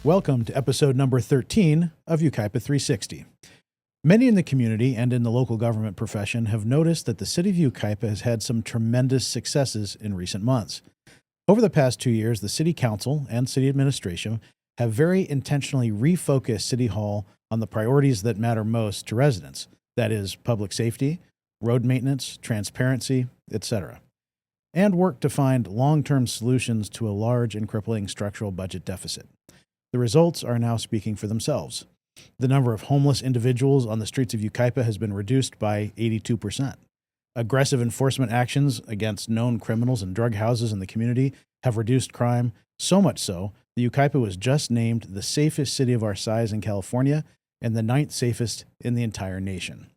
Welcome to episode number 13 of Yucaipa 360. Many in the community and in the local government profession have noticed that the City of Yucaipa has had some tremendous successes in recent months. Over the past 2 years, the City Council and City Administration have very intentionally refocused City Hall on the priorities that matter most to residents, that is, public safety, road maintenance, transparency, etc., and worked to find long-term solutions to a large and crippling structural budget deficit. The results are now speaking for themselves. The number of homeless individuals on the streets of Yucaipa has been reduced by 82%. Aggressive enforcement actions against known criminals and drug houses in the community have reduced crime, so much so that Yucaipa was just named the safest city of our size in California and the 9th safest in the entire nation.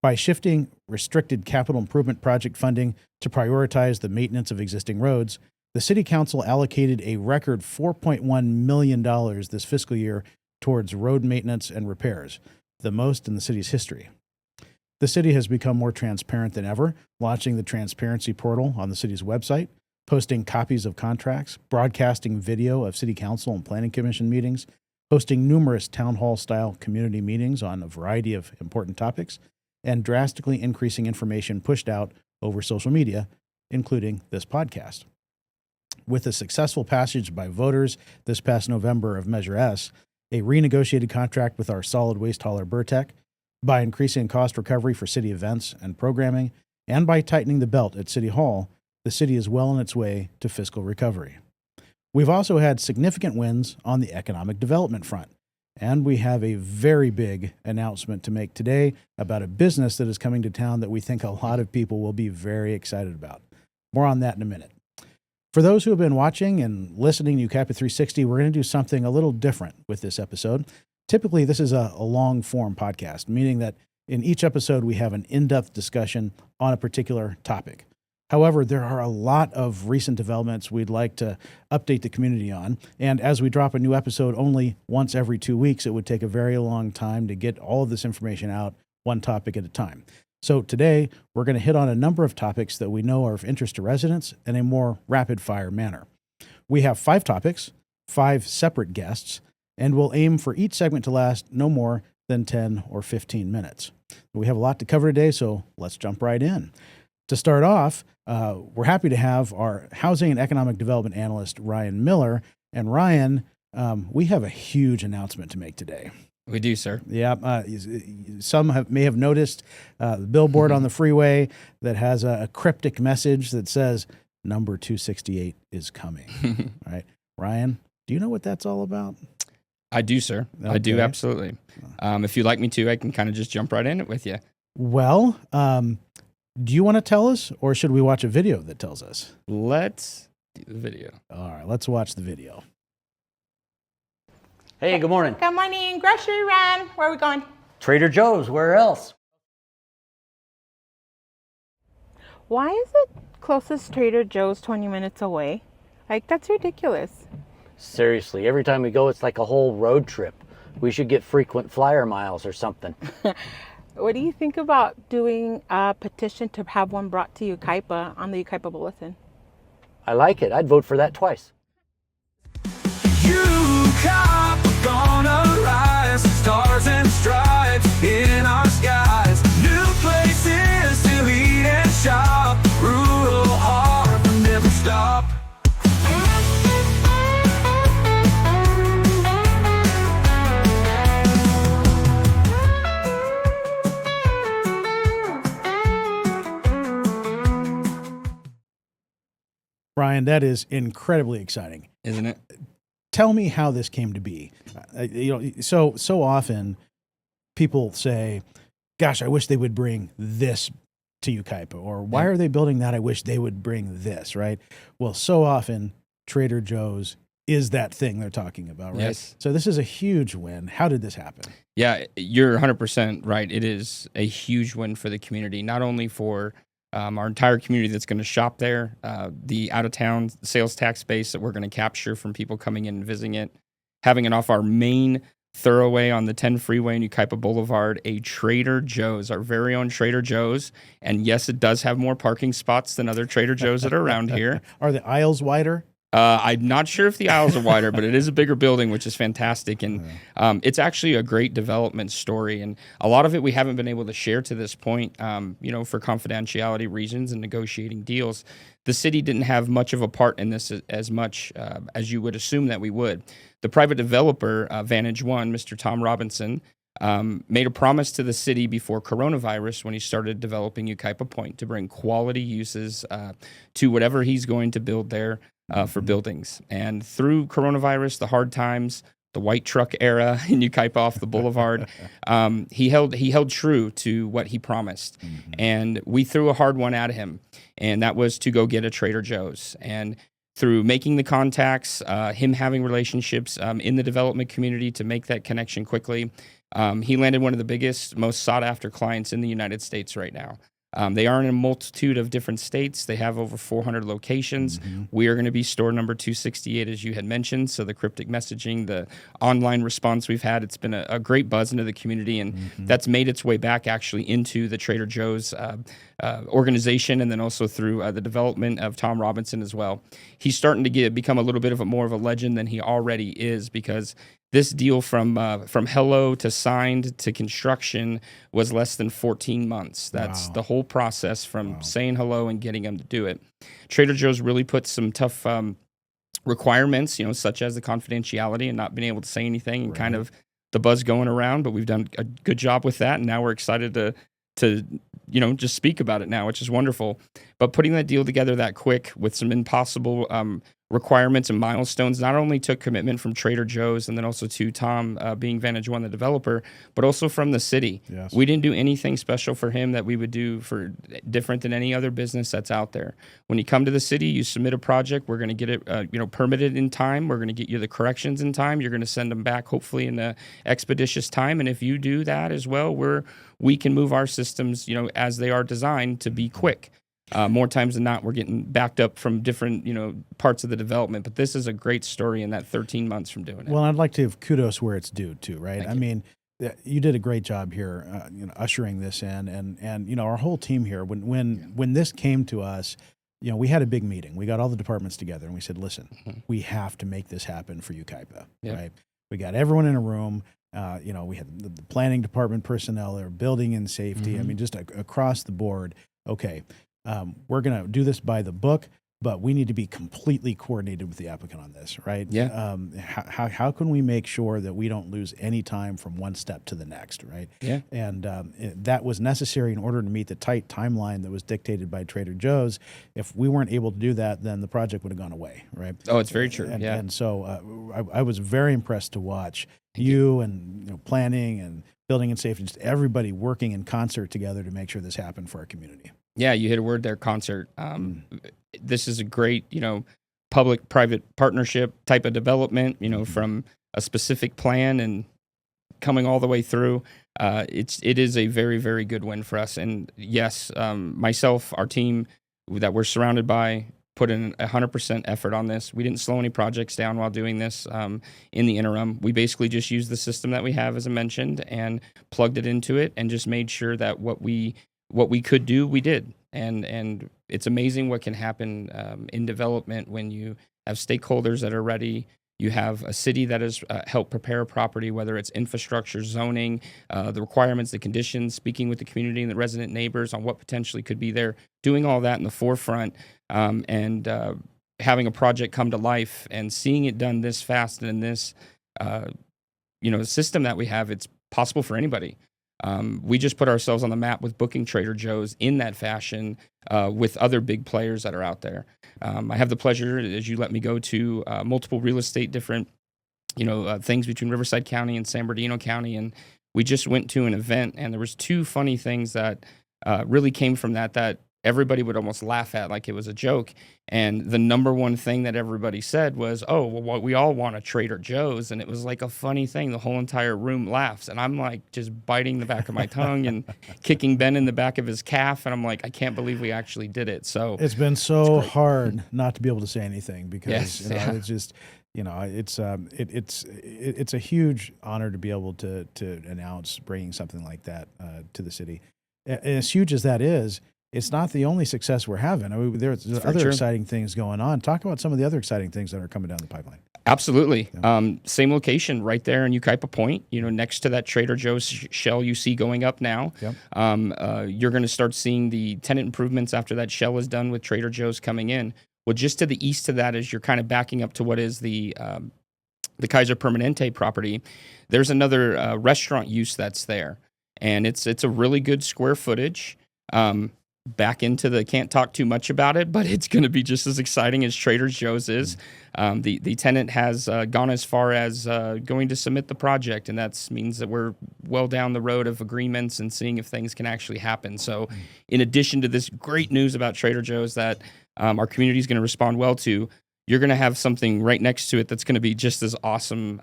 By shifting restricted capital improvement project funding to prioritize the maintenance of existing roads, the City Council allocated a record $4.1 million this fiscal year towards road maintenance and repairs, the most in the city's history. The city has become more transparent than ever, launching the transparency portal on the city's website, posting copies of contracts, broadcasting video of City Council and Planning Commission meetings, hosting numerous town hall-style community meetings on a variety of important topics, and drastically increasing information pushed out over social media, including this podcast. With a successful passage by voters this past November of Measure S, a renegotiated contract with our solid waste hauler Burtec, by increasing cost recovery for city events and programming, and by tightening the belt at City Hall, the city is well on its way to fiscal recovery. We've also had significant wins on the economic development front, and we have a very big announcement to make today about a business that is coming to town that we think a lot of people will be very excited about. More on that in a minute. For those who have been watching and listening to Yucaipa 360, we're going to do something a little different with this episode. Typically, this is a long-form podcast, meaning that in each episode we have an in-depth discussion on a particular topic. However, there are a lot of recent developments we'd like to update the community on, and as we drop a new episode only once every 2 weeks, it would take a very long time to get all of this information out, one topic at a time. So today, we're going to hit on a number of topics that we know are of interest to residents in a more rapid-fire manner. We have 5 topics, 5 separate guests, and we'll aim for each segment to last no more than 10 or 15 minutes. We have a lot to cover today, so let's jump right in. To start off, we're happy to have our housing and economic development analyst, Ryan Miller. And Ryan, we have a huge announcement to make today. We do, sir. Yeah. Some may have noticed the billboard on the freeway that has a cryptic message that says, number 268 is coming. All right. Ryan, do you know what that's all about? I do, sir. Okay. I do, absolutely. If you'd like me to, I can kind of just jump right in it with you. Well, do you want to tell us, or should we watch a video that tells us? Let's do the video. All right, let's watch the video. Hey, good morning. Good morning. Grocery run. Where are we going? Trader Joe's, where else? Why is it closest Trader Joe's 20 minutes away? Like, that's ridiculous. Seriously, every time we go, it's like a whole road trip. We should get frequent flyer miles or something. What do you think about doing a petition to have one brought to Yucaipa on the Yucaipa Bulletin? I like it. I'd vote for that twice. Yucaipa gonna rise, stars and stripes in our skies. New places to eat and shop. Rural heart will never stop. Brian, that is incredibly exciting, isn't it? Tell me how this came to be. So often people say, "Gosh, I wish they would bring this to Yucaipa," or "Why are they building that? I wish they would bring this." Right? Well, so often Trader Joe's is that thing they're talking about, right? Yes. So this is a huge win. How did this happen? Yeah, you're 100% right. It is a huge win for the community, not only for our entire community that's going to shop there, the out-of-town sales tax base that we're going to capture from people coming in and visiting it, having it off our main thoroughway on the 10 freeway in Yucaipa Boulevard, a Trader Joe's, our very own Trader Joe's. And yes, it does have more parking spots than other Trader Joe's that are around here. Are the aisles wider? I'm not sure if the aisles are wider, but it is a bigger building, which is fantastic. And it's actually a great development story. And a lot of it we haven't been able to share to this point, for confidentiality reasons and negotiating deals. The city didn't have much of a part in this as much as you would assume that we would. The private developer, Vantage One, Mr. Tom Robinson, made a promise to the city before coronavirus when he started developing Yucaipa Pointe to bring quality uses to whatever he's going to build there for buildings. And through coronavirus, the hard times, the white truck era in Yucaipa off the boulevard, he held true to what he promised. And we threw a hard one at him, and that was to go get a Trader Joe's. And through making the contacts, him having relationships in the development community to make that connection quickly, he landed one of the biggest, most sought-after clients in the United States right now. They are in a multitude of different states. They have over 400 locations. We are going to be store number 268, as you had mentioned. So the cryptic messaging, the online response we've had, it's been a great buzz into the community, and that's made its way back actually into the Trader Joe's organization, and then also through the development of Tom Robinson as well. He's starting to become a little bit of more of a legend than he already is, because this deal from hello to signed to construction was less than 14 months. That's the whole process from saying hello and getting them to do it. Trader Joe's really put some tough requirements, such as the confidentiality and not being able to say anything, and kind of the buzz going around. But we've done a good job with that, and now we're excited to just speak about it now, which is wonderful. But putting that deal together that quick with some impossible requirements and milestones not only took commitment from Trader Joe's and then also to Tom being Vantage One, the developer, but also from the city. Yes. We didn't do anything special for him that we would do for different than any other business that's out there. When you come to the city, you submit a project. We're going to get it permitted in time. We're going to get you the corrections in time. You're going to send them back hopefully in an expeditious time. And if you do that as well, we can move our systems as they are designed to be quick. More times than not, we're getting backed up from different, parts of the development. But this is a great story in that 13 months from doing it. Well, I'd like to give kudos where it's due, too, right? Thank I you. mean, you did a great job here, ushering this in, and our whole team here. When this came to us, we had a big meeting. We got all the departments together, and we said, "Listen, we have to make this happen for Yucaipa." Right? We got everyone in a room. We had the planning department personnel there, building and safety. I mean, just across the board. Okay. We're going to do this by the book, but we need to be completely coordinated with the applicant on this, right? Yeah. How can we make sure that we don't lose any time from one step to the next, right? Yeah. And that was necessary in order to meet the tight timeline that was dictated by Trader Joe's. If we weren't able to do that, then the project would have gone away, right? Oh, it's very true. And so I was very impressed to watch you and planning and building and safety, just everybody working in concert together to make sure this happened for our community. Yeah, you hit a word there, concert. This is a great, public-private partnership type of development, from a specific plan and coming all the way through. It is a very, very good win for us. And yes, myself, our team that we're surrounded by, put in 100% effort on this. We didn't slow any projects down while doing this in the interim. We basically just used the system that we have, as I mentioned, and plugged it into it and just made sure that what we could do, we did. And it's amazing what can happen in development when you have stakeholders that are ready. You have a city that has helped prepare a property, whether it's infrastructure, zoning, the requirements, the conditions, speaking with the community and the resident neighbors on what potentially could be there, doing all that in the forefront, and having a project come to life and seeing it done this fast and in this, system that we have. It's possible for anybody. We just put ourselves on the map with booking Trader Joe's in that fashion with other big players that are out there. I have the pleasure, as you let me go to multiple real estate, different, things between Riverside County and San Bernardino County. And we just went to an event, and there was two funny things that really came from that everybody would almost laugh at like it was a joke. And the number one thing that everybody said was, "Oh, well, we all want a Trader Joe's." And it was like a funny thing. The whole entire room laughs. And I'm like just biting the back of my tongue and kicking Ben in the back of his calf. And I'm like, I can't believe we actually did it. So it's been so hard not to be able to say anything because it's just, it's a huge honor to be able to announce bringing something like that to the city. As huge as that is, it's not the only success we're having. I mean, there's other true. exciting things going on. Talk about some of the other exciting things that are coming down the pipeline. Absolutely. Same location right there in Yucaipa Pointe, next to that Trader Joe's shell you see going up now. Yep. You're going to start seeing the tenant improvements after that shell is done with Trader Joe's coming in. Well, just to the east of that, as you're kind of backing up to what is the Kaiser Permanente property, there's another restaurant use that's there. And it's a really good square footage. Back into can't talk too much about it, but it's going to be just as exciting as Trader Joe's is. The tenant has gone as far as going to submit the project, and that means that we're well down the road of agreements and seeing if things can actually happen. So in addition to this great news about Trader Joe's that our community is going to respond well to, you're going to have something right next to it that's going to be just as awesome,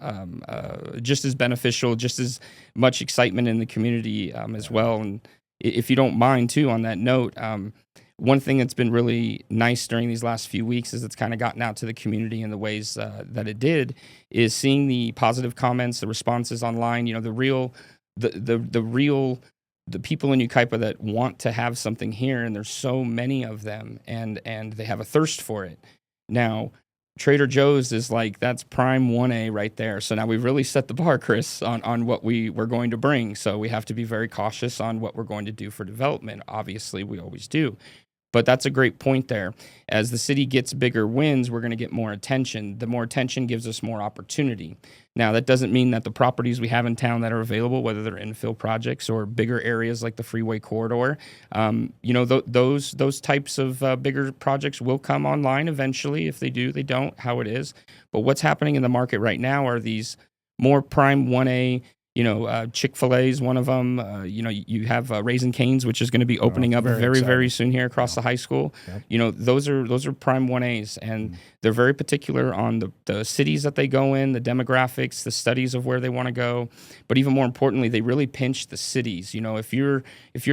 just as beneficial, just as much excitement in the community as well. And if you don't mind, too, on that note, one thing that's been really nice during these last few weeks is it's kind of gotten out to the community in the ways that it did, is seeing the positive comments, the responses online, the people in Yucaipa that want to have something here, and there's so many of them, and they have a thirst for it. Now, Trader Joe's is that's prime 1A right there. So now we've really set the bar, Chris, on what we're going to bring. So we have to be very cautious on what we're going to do for development. Obviously, we always do. But that's a great point there. As the city gets bigger wins, we're going to get more attention. The more attention gives us more opportunity. Now, that doesn't mean that the properties we have in town that are available, whether they're infill projects or bigger areas like the freeway corridor, those types of bigger projects will come online eventually. If they do, they don't, how it is. But what's happening in the market right now are these more prime 1A, Chick-fil-A is one of them. You have Raising Cane's, which is going to be opening up very soon here across the high school. Yep. Those are prime 1As, and they're very particular on the cities that they go in, the demographics, the studies of where they want to go. But even more importantly, they really pinch the cities. If you're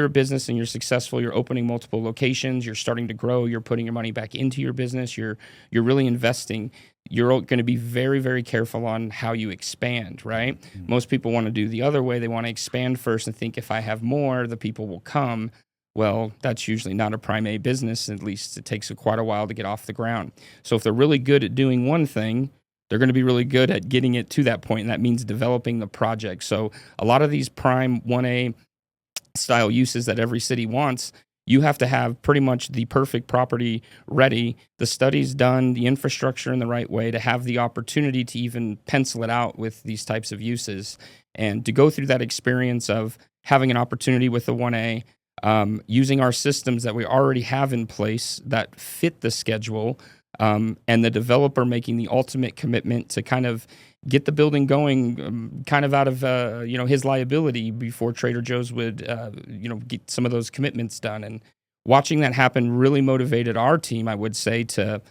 a business and you're successful, you're opening multiple locations, you're starting to grow, you're putting your money back into your business, you're really investing. You're going to be very, very careful on how you expand, right? Mm-hmm. Most people want to do the other way. They want to expand first and think if I have more, the people will come. Well, that's usually not a prime A business. At least it takes quite a while to get off the ground. So if they're really good at doing one thing, they're going to be really good at getting it to that point, and that means developing the project. So a lot of these prime 1A style uses that every city wants, you have to have pretty much the perfect property ready, the studies done, the infrastructure in the right way to have the opportunity to even pencil it out with these types of uses. And to go through that experience of having an opportunity with the 1A, using our systems that we already have in place that fit the schedule, and the developer making the ultimate commitment to kind of get the building going kind of out of his liability before Trader Joe's would get some of those commitments done. And watching that happen really motivated our team, I would say, to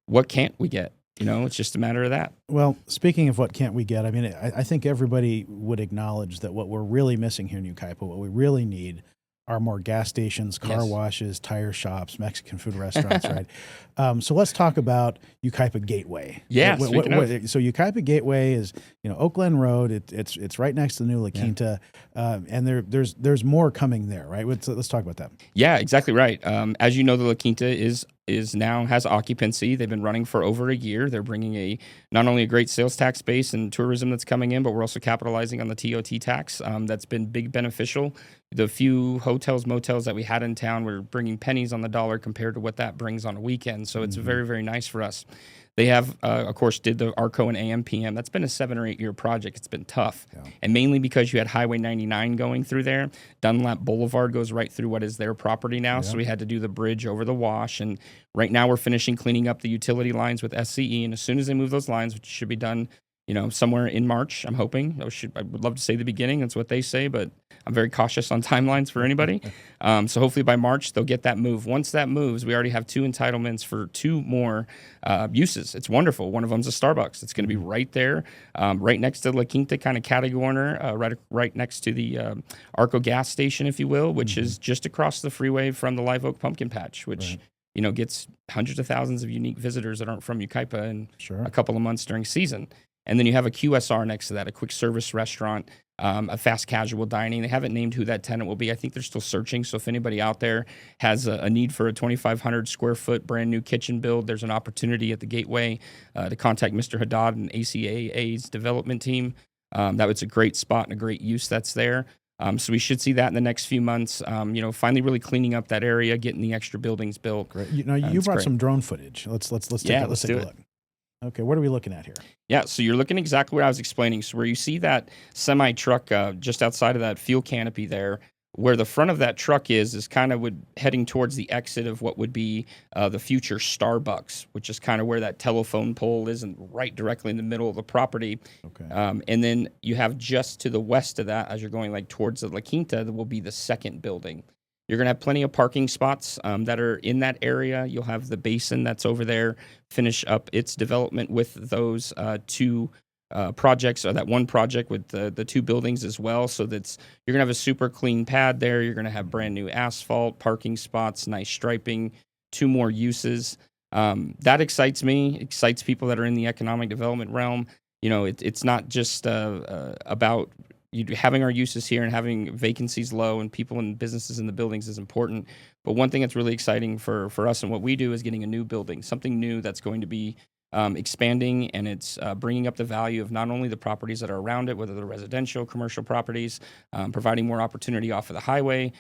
what can't we get? It's just a matter of that. Well, speaking of what can't we get, I mean, I think everybody would acknowledge that what we're really missing here in Yucaipa, what we really need are more gas stations, car washes, tire shops, Mexican food restaurants, right? So let's talk about Yucaipa Gateway. Yeah. So Yucaipa Gateway is, Oak Glen Road. It's right next to the new La Quinta, and there's more coming there, right? Let's talk about that. Yeah, exactly right. As you know, the La Quinta is now has occupancy. They've been running for over a year. They're bringing not only a great sales tax base and tourism that's coming in, but we're also capitalizing on the TOT tax. That's been big beneficial. The few hotels, motels that we had in town were bringing pennies on the dollar compared to what that brings on a weekend. So it's very, very nice for us. They have, of course, did the ARCO and AM/PM. That's been a 7 or 8 year project. It's been tough. Yeah. And mainly because you had Highway 99 going through there. Dunlap Boulevard goes right through what is their property now. Yeah. So we had to do the bridge over the wash. And right now we're finishing cleaning up the utility lines with SCE. And as soon as they move those lines, which should be done, somewhere in March, I'm hoping. I would love to say the beginning. That's what they say, but I'm very cautious on timelines for anybody. So hopefully by March, they'll get that move. Once that moves, we already have 2 entitlements for 2 more uses. It's wonderful. One of them's a Starbucks. It's going to be right there, right next to La Quinta, kind of catty corner, right next to the Arco gas station, if you will, which is just across the freeway from the Live Oak Pumpkin Patch, which gets hundreds of thousands of unique visitors that aren't from Yucaipa in a couple of months during season. And then you have a QSR next to that, a quick service restaurant. a fast casual dining. They haven't named who that tenant will be. I think they're still searching. So if anybody out there has a need for a 2,500 square foot brand new kitchen build, there's an opportunity at the Gateway to contact Mr. Haddad and ACAA's development team. That was a great spot and a great use that's there. So we should see that in the next few months. Finally really cleaning up that area, getting the extra buildings built. Great. You brought some drone footage. Let's take a look. Okay, what are we looking at here? Yeah, so you're looking exactly what I was explaining. So where you see that semi truck just outside of that fuel canopy there, where the front of that truck is kind of heading towards the exit of what would be the future Starbucks, which is kind of where that telephone pole is, and right directly in the middle of the property. Okay. And then you have just to the west of that, as you're going like towards the La Quinta, that will be the second building. You're going to have plenty of parking spots that are in that area. You'll have the basin that's over there finish up its development with those two projects, or that one project with the two buildings as well. So you're going to have a super clean pad there. You're going to have brand new asphalt, parking spots, nice striping, 2 more uses. That excites me, excites people that are in the economic development realm. It's not just about having our uses here and having vacancies low and people and businesses in the buildings is important. But one thing that's really exciting for us and what we do is getting a new building, something new that's going to be expanding, and it's bringing up the value of not only the properties that are around it, whether they're residential, commercial properties, providing more opportunity off of the highway.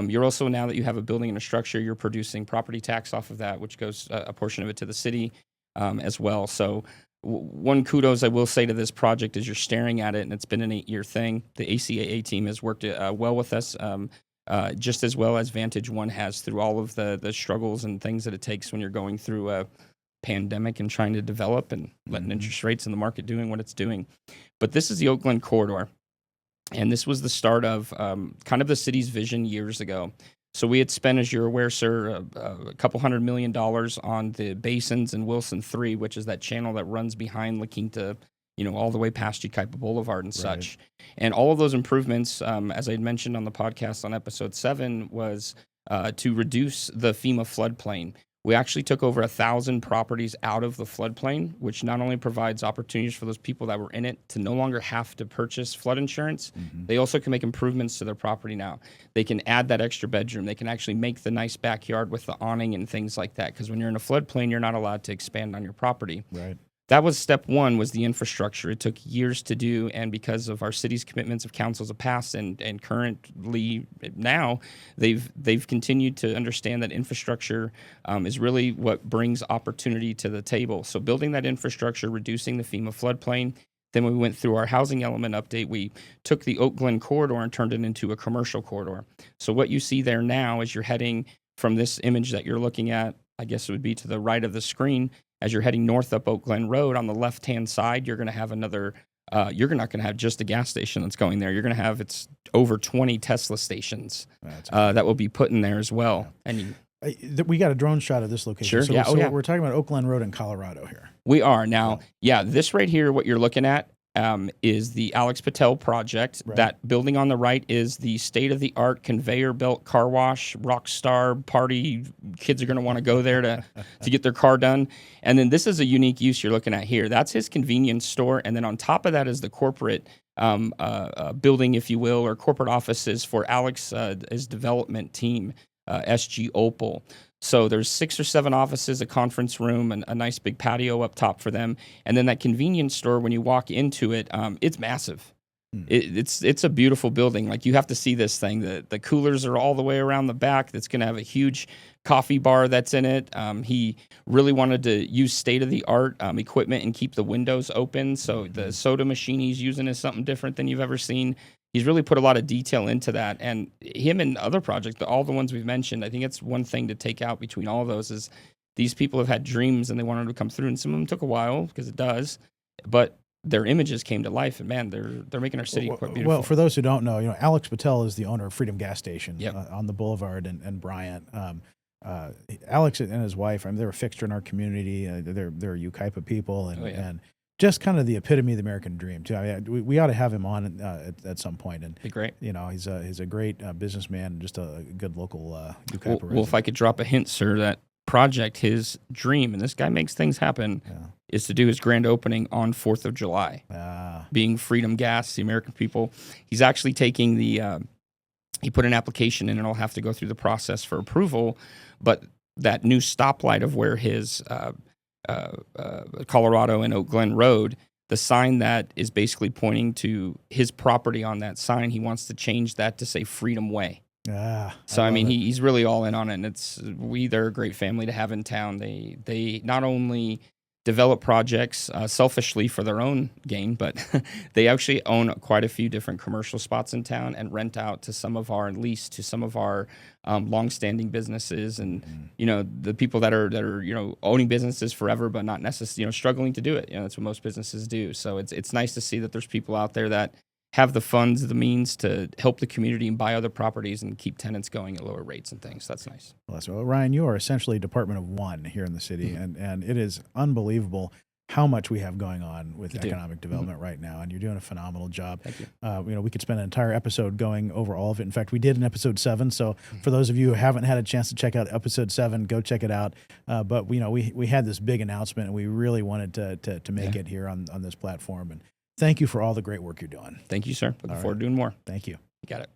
You're also, now that you have a building and a structure, you're producing property tax off of that, which goes a portion of it to the city as well. So one kudos I will say to this project is you're staring at it, and it's been an 8-year thing. The ACAA team has worked well with us, just as well as Vantage One has, through all of the struggles and things that it takes when you're going through a pandemic and trying to develop and letting interest rates in the market doing what it's doing. But this is the Oak Glen corridor, and this was the start of kind of the city's vision years ago. So we had spent, as you're aware, sir, a couple $100 million on the basins in Wilson 3, which is that channel that runs behind La Quinta, all the way past Yucaipa Boulevard and such. And all of those improvements, as I had mentioned on the podcast on episode 7, was to reduce the FEMA floodplain. We actually took over 1,000 properties out of the floodplain, which not only provides opportunities for those people that were in it to no longer have to purchase flood insurance, they also can make improvements to their property now. They can add that extra bedroom. They can actually make the nice backyard with the awning and things like that, because when you're in a floodplain, you're not allowed to expand on your property. Right. That was step one, was the infrastructure. It took years to do, and because of our city's commitments of councils of past and currently now, they've continued to understand that infrastructure is really what brings opportunity to the table. So building that infrastructure, reducing the FEMA floodplain. Then when we went through our housing element update, we took the Oak Glen corridor and turned it into a commercial corridor. So what you see there now as you're heading from this image that you're looking at, I guess it would be to the right of the screen, as you're heading north up Oak Glen Road, on the left-hand side, you're going to have another, you're not going to have just a gas station that's going there. You're going to have, it's over 20 Tesla stations that will be put in there as well. Yeah. And we got a drone shot of this location. Sure, So we're talking about Oak Glen Road in Colorado here. We are. Now, this right here, what you're looking at, is the Alex Patel project. Right. That building on the right is the state-of-the-art conveyor belt car wash, rock star party. Kids are going to want to go there to get their car done. And then this is a unique use you're looking at here. That's his convenience store. And then on top of that is the corporate building, if you will, or corporate offices for Alex's development team, SG Opal. So there's 6 or 7 offices, a conference room, and a nice big patio up top for them. And then that convenience store, when you walk into it, it's massive. It's a beautiful building. Like, you have to see this thing. The coolers are all the way around the back. That's going to have a huge coffee bar that's in it. He really wanted to use state-of-the-art equipment and keep the windows open. So the soda machine he's using is something different than you've ever seen. He's really put a lot of detail into that, and him and other projects, all the ones we've mentioned, I think it's one thing to take out between all of those is these people have had dreams and they wanted to come through, and some of them took a while, because it does, but their images came to life, and man, they're making our city quite beautiful. Well, for those who don't know, Alex Patel is the owner of Freedom Gas Station on the Boulevard and Bryant. Alex and his wife, they're a fixture in our community. They're Yucaipa people, and just kind of the epitome of the American dream too. We ought to have him on at some point. And be great. He's a great businessman, and just a good local Yucaipa resident. Well, if I could drop a hint, sir, that project, his dream, and this guy makes things happen, is to do his grand opening on 4th of July, being Freedom Gas, the American people. He's actually taking he put an application in, and it'll have to go through the process for approval, but that new stoplight of where his Colorado and Oak Glen Road, the sign that is basically pointing to his property on that sign, he wants to change that to say Freedom Way. So I mean, he's really all in on it. And they're a great family to have in town. They not only develop projects selfishly for their own gain, but they actually own quite a few different commercial spots in town and rent out to some of our longstanding businesses, and the people that are owning businesses forever but not necessarily struggling to do it. That's what most businesses do. So it's nice to see that there's people out there that have the funds, the means to help the community and buy other properties and keep tenants going at lower rates and things. That's nice. Well, Ryan, you are essentially a department of one here in the city, and it is unbelievable how much we have going on with economic development right now, and you're doing a phenomenal job. Thank you. We could spend an entire episode going over all of it. In fact, we did in episode 7. So for those of you who haven't had a chance to check out episode 7, go check it out. But we had this big announcement, and we really wanted to make it here on this platform. And thank you for all the great work you're doing. Thank you, sir. Looking forward to doing more. Thank you. You got it.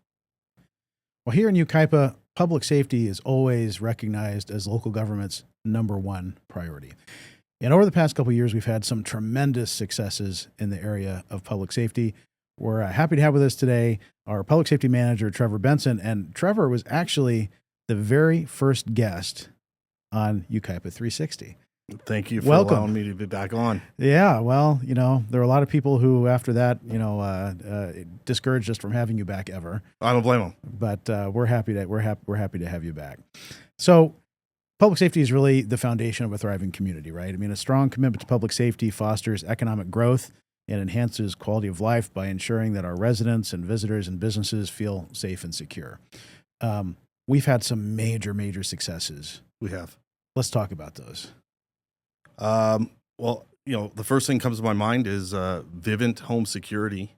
Well, here in Yucaipa, public safety is always recognized as local government's #1 priority. And over the past couple of years, we've had some tremendous successes in the area of public safety. We're happy to have with us today our public safety manager, Trevor Benson. And Trevor was actually the very first guest on Yucaipa 360. Thank you for Welcome. allowing me to be back on. Yeah, well, there are a lot of people who, after that, discouraged us from having you back ever. I don't blame them. But we're happy to have you back. So, public safety is really the foundation of a thriving community, right? I mean, a strong commitment to public safety fosters economic growth and enhances quality of life by ensuring that our residents and visitors and businesses feel safe and secure. We've had some major successes. We have. Let's talk about those. Well, the first thing that comes to my mind is Vivint Home Security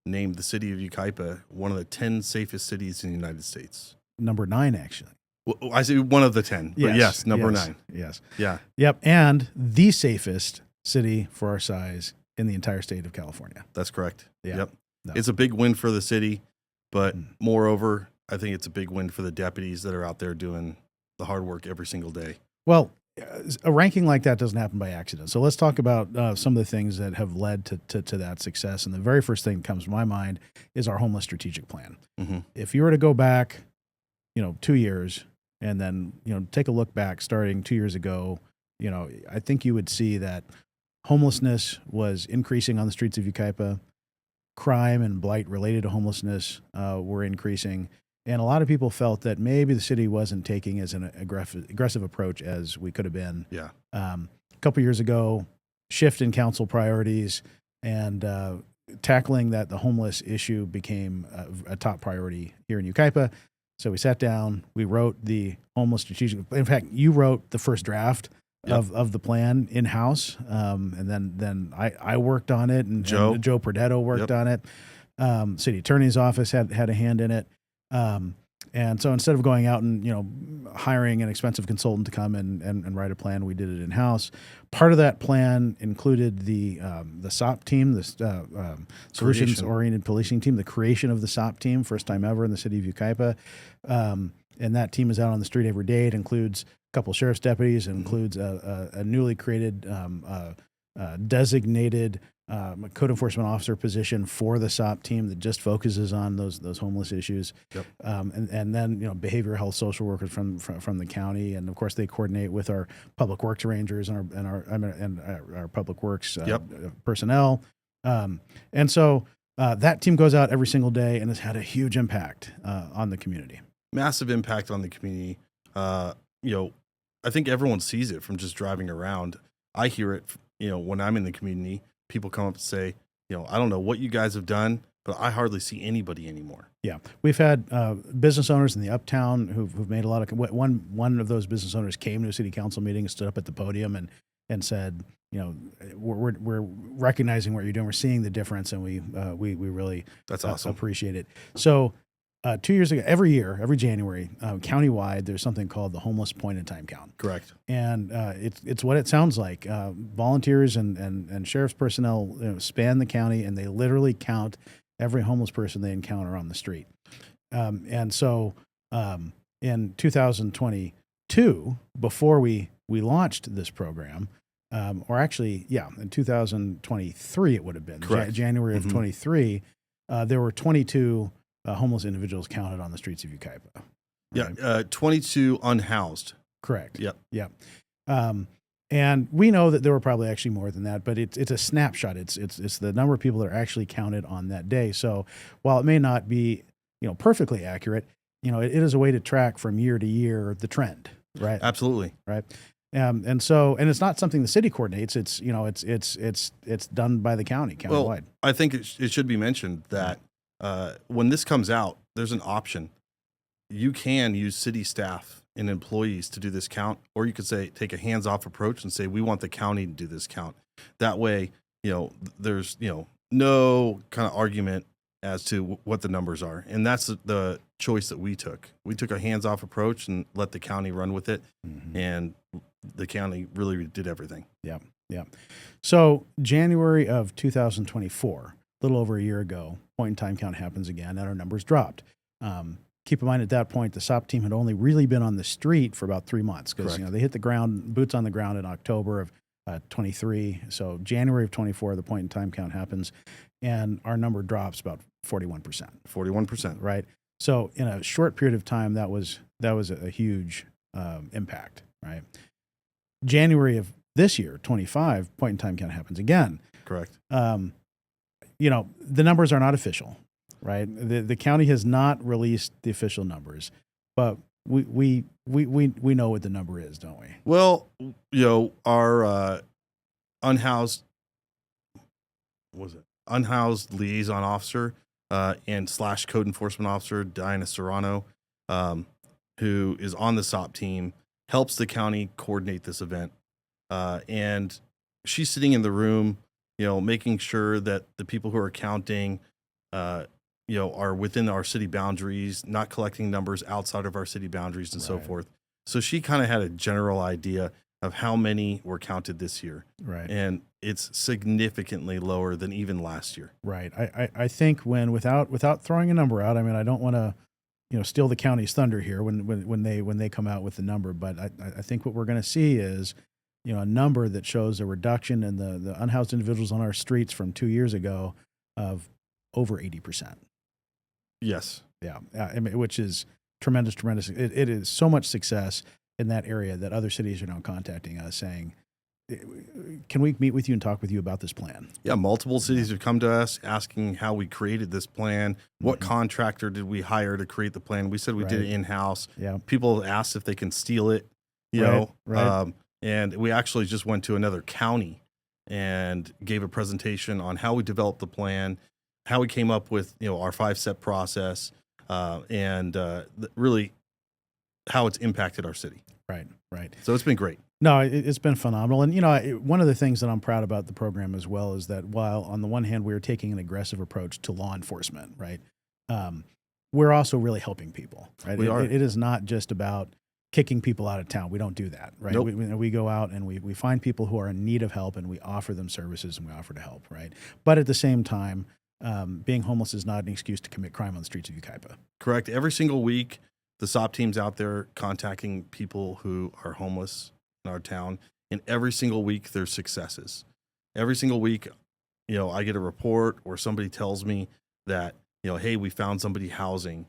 named the city of Yucaipa one of the 10 safest cities in the United States. Number 9, actually. Well, I say one of the 10, but yes, number 9. Yes. Yeah. Yep. And the safest city for our size in the entire state of California. That's correct. Yeah. Yep. No. It's a big win for the city, but moreover, I think it's a big win for the deputies that are out there doing the hard work every single day. Well, a ranking like that doesn't happen by accident. So let's talk about some of the things that have led to that success. And the very first thing that comes to my mind is our homeless strategic plan. Mm-hmm. If you were to go back, 2 years and then, take a look back starting 2 years ago, I think you would see that homelessness was increasing on the streets of Yucaipa. Crime and blight related to homelessness were increasing. And a lot of people felt that maybe the city wasn't taking as an aggressive approach as we could have been. Yeah. A couple years ago, shift in council priorities and tackling the homeless issue became a top priority here in Yucaipa. So we sat down, we wrote the homeless strategic. In fact, you wrote the first draft of the plan in-house, and then I worked on it, and Joe Perdetto worked on it. City Attorney's Office had a hand in it. And so instead of going out and, hiring an expensive consultant to come and write a plan, we did it in-house. Part of that plan included the SOP team, the Solutions-Oriented Policing Team, the creation of the SOP team, first time ever in the city of Yucaipa. And that team is out on the street every day. It includes a couple sheriff's deputies. It includes a newly created designated code enforcement officer position for the SOP team that just focuses on those homeless issues. Yep. And then behavioral health social workers from the county, and of course they coordinate with our public works rangers and our public works personnel. And so that team goes out every single day and has had a huge impact on the community. Massive impact on the community. I think everyone sees it from just driving around. I hear it, when I'm in the community. People come up and say, I don't know what you guys have done, but I hardly see anybody anymore. Yeah. We've had business owners in the Uptown who've made a lot of, one of those business owners came to a city council meeting and stood up at the podium and said, we're recognizing what you're doing. We're seeing the difference, and we really That's awesome. Appreciate it. So 2 years ago, every year, every January, countywide, there's something called the Homeless Point in Time Count. Correct. And it's what it sounds like. Volunteers and sheriff's personnel span the county, and they literally count every homeless person they encounter on the street. And so in 2022, before we launched this program, or actually, in 2023 it would have been. Correct. January of 23, there were 22 homeless individuals counted on the streets of Yucaipa. Yeah, 22 unhoused. Correct. Yep. Yep. And we know that there were probably actually more than that, but it's a snapshot. It's the number of people that are actually counted on that day. So while it may not be perfectly accurate, it is a way to track from year to year the trend. Right. Absolutely. Right. And it's not something the city coordinates. It's done by the county countywide. Well, I think it should be mentioned that when this comes out, there's an option. You can use city staff and employees to do this count, or you could say take a hands-off approach and say we want the county to do this count. That way, there's no kind of argument as to what the numbers are, and that's the choice that we took. We took a hands-off approach and let the county run with it, and the county really did everything. Yeah, yeah. So January of 2024, a little over a year ago, point in time count happens again, and our numbers dropped. Keep in mind at that point, the SOP team had only really been on the street for about 3 months because they hit the ground, boots on the ground in October of 23. So January of 24, the point in time count happens, and our number drops about 41%. 41%. Right. So in a short period of time, that was a huge impact. Right. January of this year, 25, point in time count happens again. Correct. The numbers are not official, right? The county has not released the official numbers, but we know what the number is, don't we? Well, our unhoused liaison officer and / code enforcement officer, Diana Serrano, who is on the SOP team, helps the county coordinate this event. And she's sitting in the room, making sure that the people who are counting, are within our city boundaries, not collecting numbers outside of our city boundaries and so forth. So she kind of had a general idea of how many were counted this year. Right. And it's significantly lower than even last year. Right. I think without throwing a number out, I mean, I don't want to, steal the county's thunder here when they come out with the number, but I think what we're going to see is, a number that shows a reduction in the unhoused individuals on our streets from 2 years ago of over 80%. Yes. Yeah. I mean, which is tremendous. It is so much success in that area that other cities are now contacting us saying, can we meet with you and talk with you about this plan? Yeah, multiple cities have come to us asking how we created this plan. What contractor did we hire to create the plan? We said we did it in-house. Yeah. People asked if they can steal it, Right. And we actually just went to another county and gave a presentation on how we developed the plan, how we came up with, our 5-step process, and really how it's impacted our city. Right. So it's been great. No, it's been phenomenal. And, one of the things that I'm proud about the program as well is that while on the one hand, we're taking an aggressive approach to law enforcement, right? We're also really helping people, right? We are. It is not just about kicking people out of town. We don't do that, right? Nope. We go out and we find people who are in need of help and we offer them services and we offer to help, right? But at the same time, being homeless is not an excuse to commit crime on the streets of Yucaipa. Correct. Every single week, the SOP team's out there contacting people who are homeless in our town, and every single week there's successes. Every single week, I get a report or somebody tells me that, hey, we found somebody housing,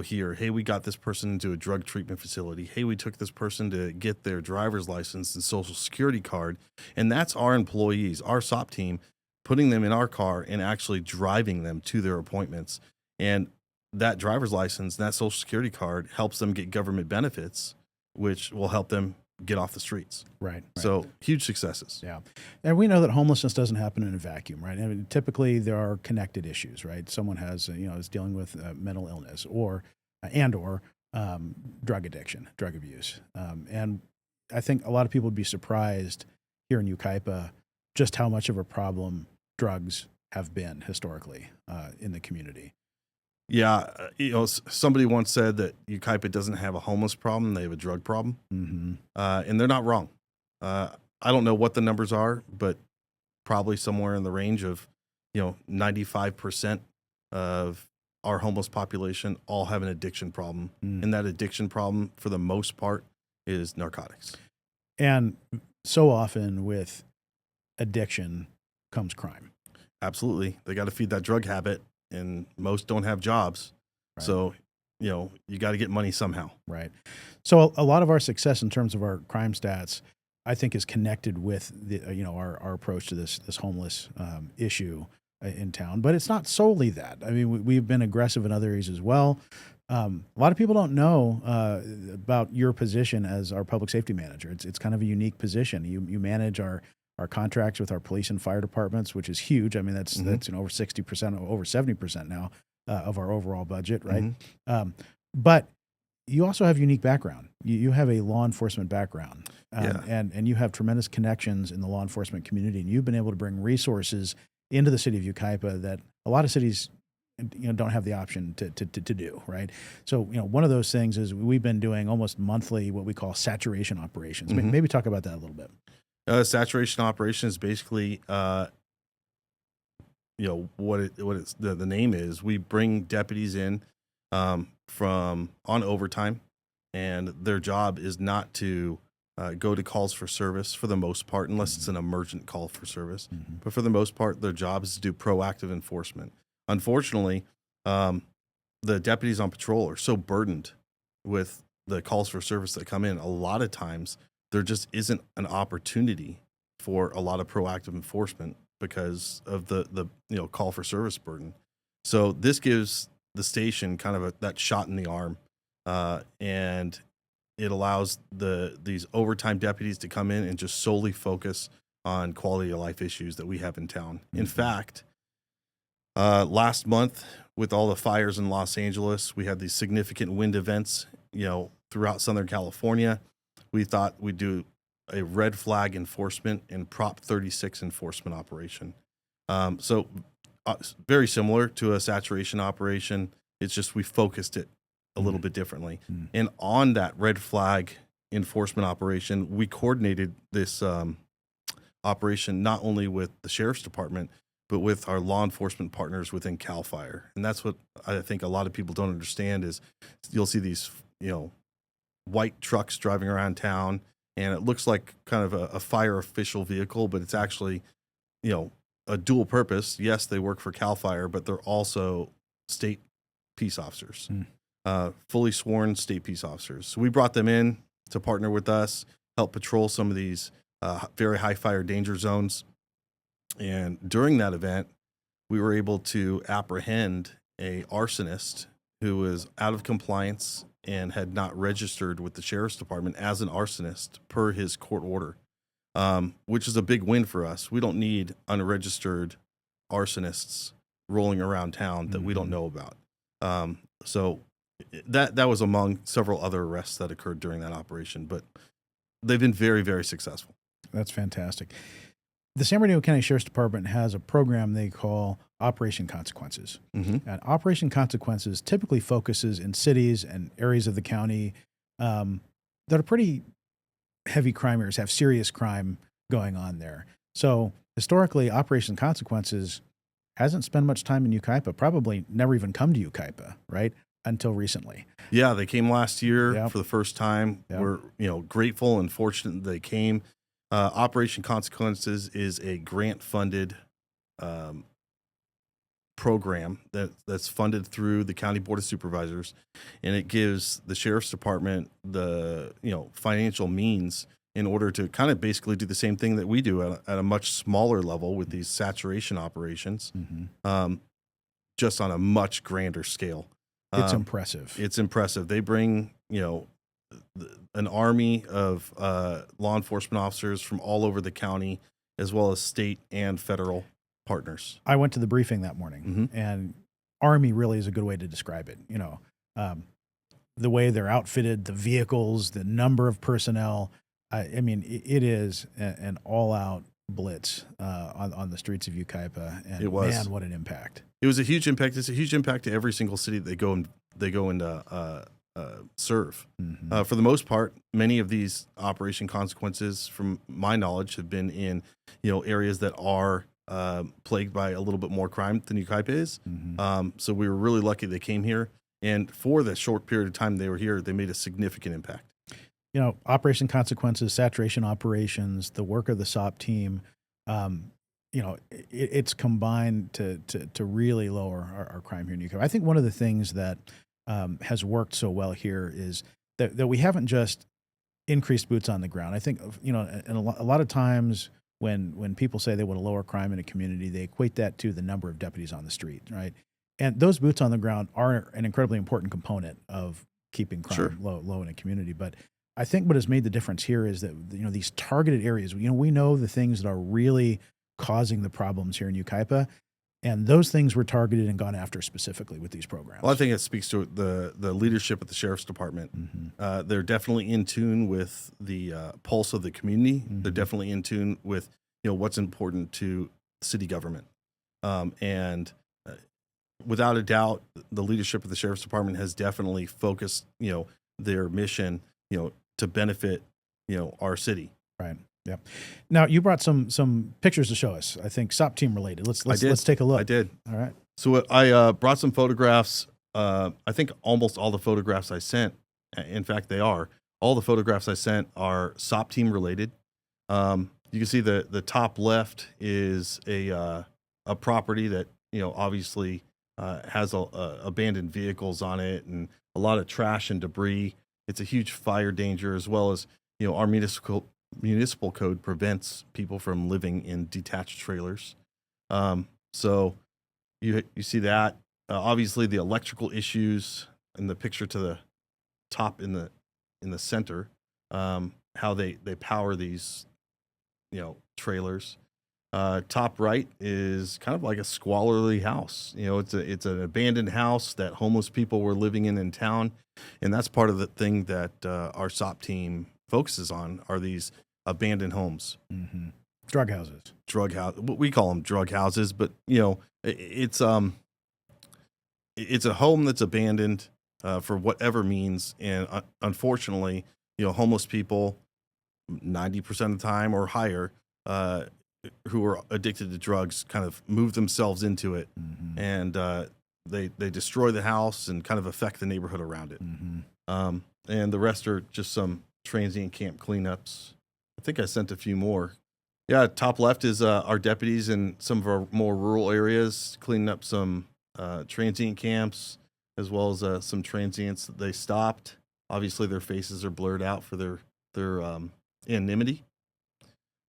here. Hey, we got this person into a drug treatment facility. Hey, we took this person to get their driver's license and social security card. And that's our employees, our SOP team, putting them in our car and actually driving them to their appointments. And that driver's license, that social security card helps them get government benefits, which will help them get off the streets. Right. So huge successes. Yeah. And we know that homelessness doesn't happen in a vacuum, right? I mean, typically there are connected issues, right? Someone has, is dealing with mental illness or drug addiction, drug abuse. And I think a lot of people would be surprised here in Yucaipa just how much of a problem drugs have been historically in the community. Yeah, somebody once said that Yucaipa doesn't have a homeless problem; they have a drug problem, and they're not wrong. I don't know what the numbers are, but probably somewhere in the range of 95% of our homeless population all have an addiction problem, and that addiction problem, for the most part, is narcotics. And so often with addiction comes crime. Absolutely, they got to feed that drug habit, and most don't have jobs, Right. so you got to get money somehow. Right. So a lot of our success in terms of our crime stats, I think, is connected with the our approach to this homeless issue in town. But it's not solely that. I mean, we've been aggressive in other areas as well. A lot of people don't know about your position as our public safety manager. It's kind of a unique position. You manage our contracts with our police and fire departments, which is huge. I mean, that's over 60%, over 70% now of our overall budget, right? But you also have unique background. You have a law enforcement background, and you have tremendous connections in the law enforcement community, and you've been able to bring resources into the city of Yucaipa that a lot of cities don't have the option to do, right? So one of those things is we've been doing almost monthly what we call saturation operations. Maybe talk about that a little bit. Saturation operation is basically the name is. We bring deputies in from on overtime, and their job is not to go to calls for service for the most part, unless it's an emergent call for service. But for the most part, their job is to do proactive enforcement. Unfortunately, the deputies on patrol are so burdened with the calls for service that come in. A lot of times, there just isn't an opportunity for a lot of proactive enforcement because of the call for service burden. So this gives the station kind of that shot in the arm, and it allows these overtime deputies to come in and just solely focus on quality of life issues that we have in town. In fact, last month, with all the fires in Los Angeles, we had these significant wind events, throughout Southern California. We thought we'd do a red flag enforcement and Prop 36 enforcement operation. So very similar to a saturation operation. It's just we focused it a little bit differently. And on that red flag enforcement operation, we coordinated this operation not only with the sheriff's department, but with our law enforcement partners within CAL FIRE. And that's what I think a lot of people don't understand is you'll see these, white trucks driving around town, and it looks like kind of a fire official vehicle, but it's actually, a dual purpose. Yes, they work for CAL FIRE, but they're also state peace officers, fully sworn state peace officers. So we brought them in to partner with us, help patrol some of these very high fire danger zones. And during that event, we were able to apprehend a arsonist who was out of compliance and had not registered with the sheriff's department as an arsonist per his court order, which is a big win for us. We don't need unregistered arsonists rolling around town that we don't know about. So that was among several other arrests that occurred during that operation, but they've been very, very successful. That's fantastic. The San Bernardino County Sheriff's Department has a program they call Operation Consequences. And Operation Consequences typically focuses in cities and areas of the county that are pretty heavy crime areas, have serious crime going on there. So historically, Operation Consequences hasn't spent much time in Yucaipa, probably never even come to Yucaipa, right? Until recently. Yeah, they came last year for the first time. We're grateful and fortunate that they came. Operation Consequences is a grant-funded program that's funded through the County Board of Supervisors, and it gives the Sheriff's Department the financial means in order to kind of basically do the same thing that we do at a much smaller level with these saturation operations, just on a much grander scale. It's impressive. It's impressive. They bring an army of law enforcement officers from all over the county, as well as state and federal partners. I went to the briefing that morning, and Army really is a good way to describe it. The way they're outfitted, the vehicles, the number of personnel. I mean, it is an all-out blitz on the streets of Yucaipa, and It was. man, what an impact! It was a huge impact. It's a huge impact to every single city that they go and serve. Mm-hmm. For the most part, many of these operation consequences, from my knowledge, have been in areas that are plagued by a little bit more crime than Yucaipa is. Mm-hmm. So we were really lucky they came here, and for the short period of time they were here, they made a significant impact. Operation consequences, saturation operations, the work of the SOP team, it's combined to really lower our crime here in Yucaipa. I think one of the things that has worked so well here is that we haven't just increased boots on the ground. I think, and a lot of times when people say they want to lower crime in a community, they equate that to the number of deputies on the street, right? And those boots on the ground are an incredibly important component of keeping crime Sure. low in a community. But I think what has made the difference here is that these targeted areas. We know the things that are really causing the problems here in Yucaipa, and those things were targeted and gone after specifically with these programs. Well, I think it speaks to the leadership at the sheriff's department. Mm-hmm. They're definitely in tune with the pulse of the community. Mm-hmm. They're definitely in tune with what's important to city government, and without a doubt, the leadership of the sheriff's department has definitely focused their mission to benefit our city. Right. Yeah. Now you brought some pictures to show us. I think SOP team related. Let's take a look. I did. All right. So I brought some photographs. I think almost all the photographs I sent, in fact, all the photographs I sent are SOP team related. You can see the top left is a property that obviously has abandoned vehicles on it and a lot of trash and debris. It's a huge fire danger, as well as our municipal code prevents people from living in detached trailers. So you see that. Obviously, the electrical issues in the picture to the top in the center, how they power these trailers. Top right is kind of like a squalorly house. It's an abandoned house that homeless people were living in town, and that's part of the thing that our SOP team focuses on are these abandoned homes. Mm-hmm. Drug houses. We call them drug houses, but it's a home that's abandoned for whatever means, and unfortunately, homeless people 90% of the time or higher who are addicted to drugs kind of move themselves into it, Mm-hmm. and they destroy the house and kind of affect the neighborhood around it. Mm-hmm. And the rest are just some transient camp cleanups. I think I sent a few more. Yeah, top left is our deputies in some of our more rural areas cleaning up some transient camps, as well as some transients that they stopped. Obviously, their faces are blurred out for their anonymity.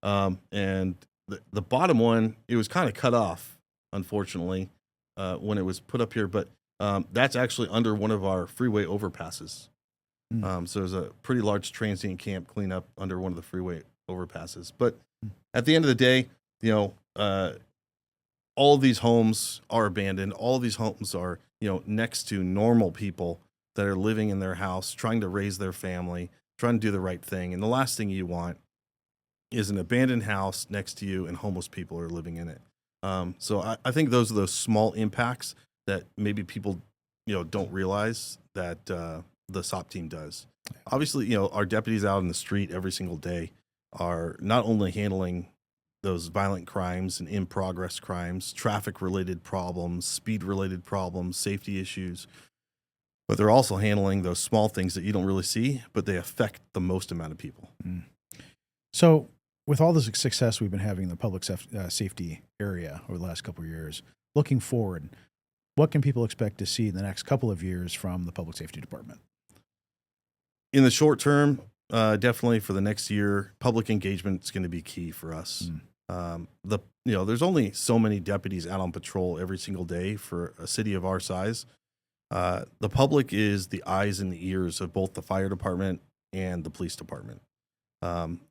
And the bottom one, it was kind of cut off, unfortunately, when it was put up here. But that's actually under one of our freeway overpasses. So there's a pretty large transient camp cleanup under one of the freeway overpasses. But at the end of the day, all of these homes are abandoned. All of these homes are, next to normal people that are living in their house, trying to raise their family, trying to do the right thing. And the last thing you want is an abandoned house next to you and homeless people are living in it. So I think those are those small impacts that maybe people, don't realize that the SOP team does. Obviously, our deputies out in the street every single day are not only handling those violent crimes and in progress crimes, traffic related problems, speed related problems, safety issues, but they're also handling those small things that you don't really see, but they affect the most amount of people. So with all the success we've been having in the public safety area over the last couple of years, looking forward, what can people expect to see in the next couple of years from the public safety department? In the short term, definitely for the next year, public engagement is going to be key for us. There's only so many deputies out on patrol every single day for a city of our size. The public is the eyes and the ears of both the fire department and the police department.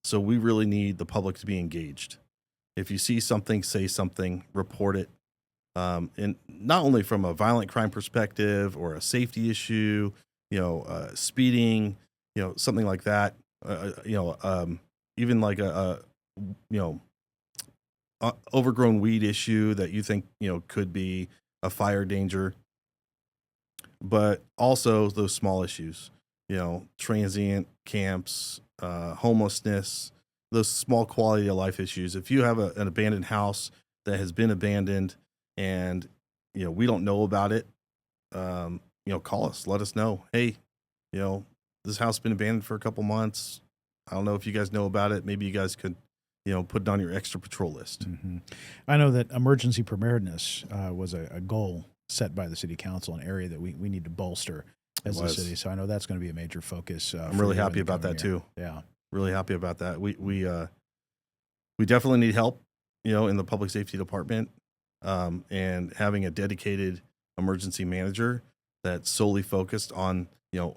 So we really need the public to be engaged. If you see something, say something, report it. And not only from a violent crime perspective or a safety issue, speeding, something like that, even like overgrown weed issue that you think, could be a fire danger, but also those small issues, transient camps, homelessness, those small quality of life issues. If you have an abandoned house that has been abandoned and, we don't know about it, call us, let us know. Hey, this house has been abandoned for a couple months. I don't know if you guys know about it. Maybe you guys could, put it on your extra patrol list. Mm-hmm. I know that emergency preparedness was a goal set by the city council, an area that we need to bolster as a city. So I know that's going to be a major focus. I'm really happy about that too. Yeah. Really happy about that. We definitely need help, in the public safety department, and having a dedicated emergency manager that's solely focused on,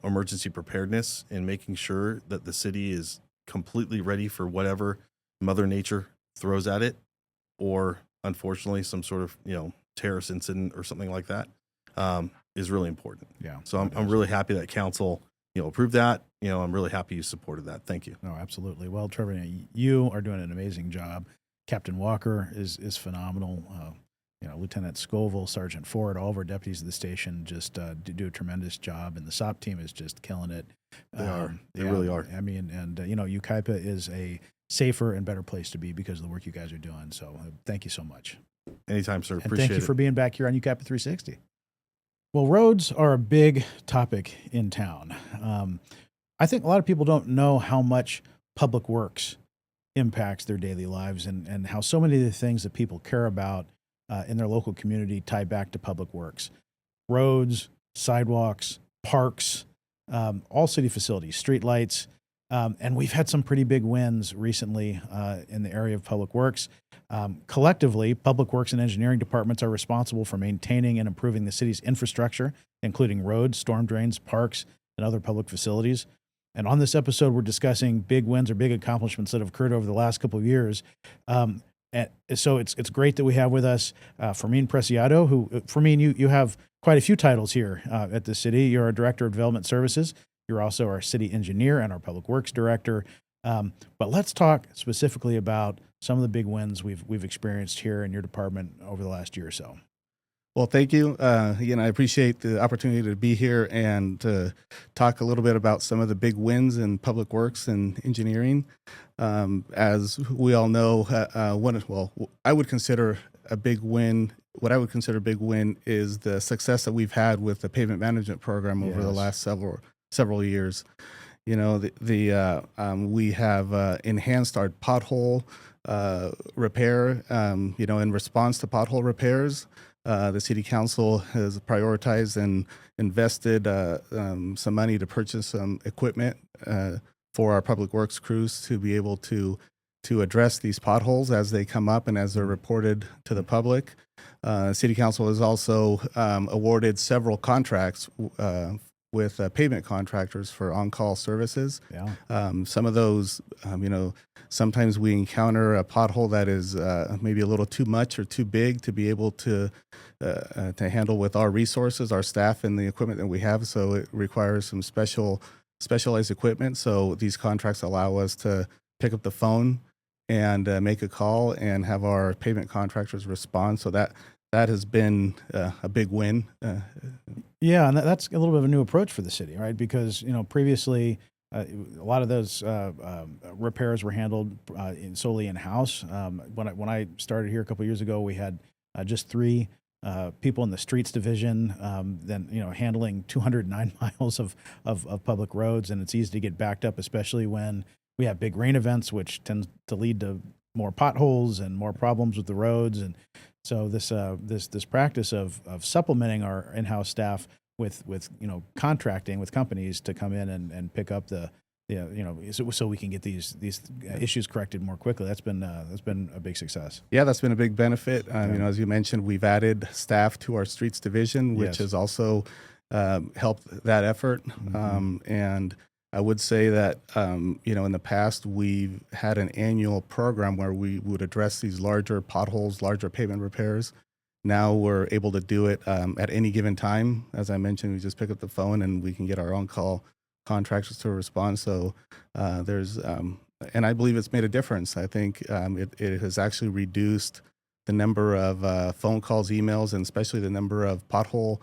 emergency preparedness and making sure that the city is completely ready for whatever Mother Nature throws at it, or unfortunately some sort of, terrorist incident or something like that, is really important. Yeah. So I'm really happy that council, approved that. I'm really happy you supported that. Thank you. No, absolutely. Well, Trevor, you are doing an amazing job. Captain Walker is phenomenal. Lieutenant Scoville, Sergeant Ford, all of our deputies at the station just do a tremendous job, and the SOP team is just killing it. They are. They really are. I mean, and Yucaipa is a safer and better place to be because of the work you guys are doing. So thank you so much. Anytime, sir. And Appreciate thank you it. for being back here on Yucaipa 360. Well, roads are a big topic in town. I think a lot of people don't know how much public works impacts their daily lives, and how so many of the things that people care about in their local community tie back to public works. Roads, sidewalks, parks, all city facilities, streetlights. And we've had some pretty big wins recently in the area of public works. Collectively, public works and engineering departments are responsible for maintaining and improving the city's infrastructure, including roads, storm drains, parks, and other public facilities. And on this episode, we're discussing big wins or big accomplishments that have occurred over the last couple of years. And so it's great that we have with us Fermin Preciado, who, Fermin, you have quite a few titles here at the city. You're our Director of Development Services. You're also our city engineer and our public works director. But let's talk specifically about some of the big wins we've experienced here in your department over the last year or so. Well, thank you. Again, I appreciate the opportunity to be here and to talk a little bit about some of the big wins in public works and engineering. As we all know, I would consider a big win. What I would consider a big win is the success that we've had with the pavement management program over the last several years. We have enhanced our pothole repair. In response to pothole repairs, the city council has prioritized and invested some money to purchase some equipment for our public works crews to be able to address these potholes as they come up and as they're reported to the public. City council has also awarded several contracts with pavement contractors for on-call services. Yeah. Some of those, sometimes we encounter a pothole that is maybe a little too much or too big to be able to handle with our resources, our staff, and the equipment that we have. So it requires some specialized equipment. So these contracts allow us to pick up the phone and make a call and have our pavement contractors respond. So that has been a big win. Yeah, and that's a little bit of a new approach for the city, right? Because previously a lot of those repairs were handled solely in house. When I started here a couple of years ago, we had just 3 people in the streets division, then handling 209 miles of public roads, and it's easy to get backed up, especially when we have big rain events, which tends to lead to more potholes and more problems with the roads. And so this practice of supplementing our in-house staff with contracting with companies to come in and pick up so we can get these issues corrected more quickly. That's been a big success. Yeah, that's been a big benefit. As you mentioned, we've added staff to our streets division, which has also helped that effort. Mm-hmm. And I would say that, in the past, we've had an annual program where we would address these larger potholes, larger pavement repairs. Now we're able to do it at any given time. As I mentioned, we just pick up the phone and we can get our on-call contractors to respond. So there's and I believe it's made a difference. I think it has actually reduced the number of phone calls, emails, and especially the number of pothole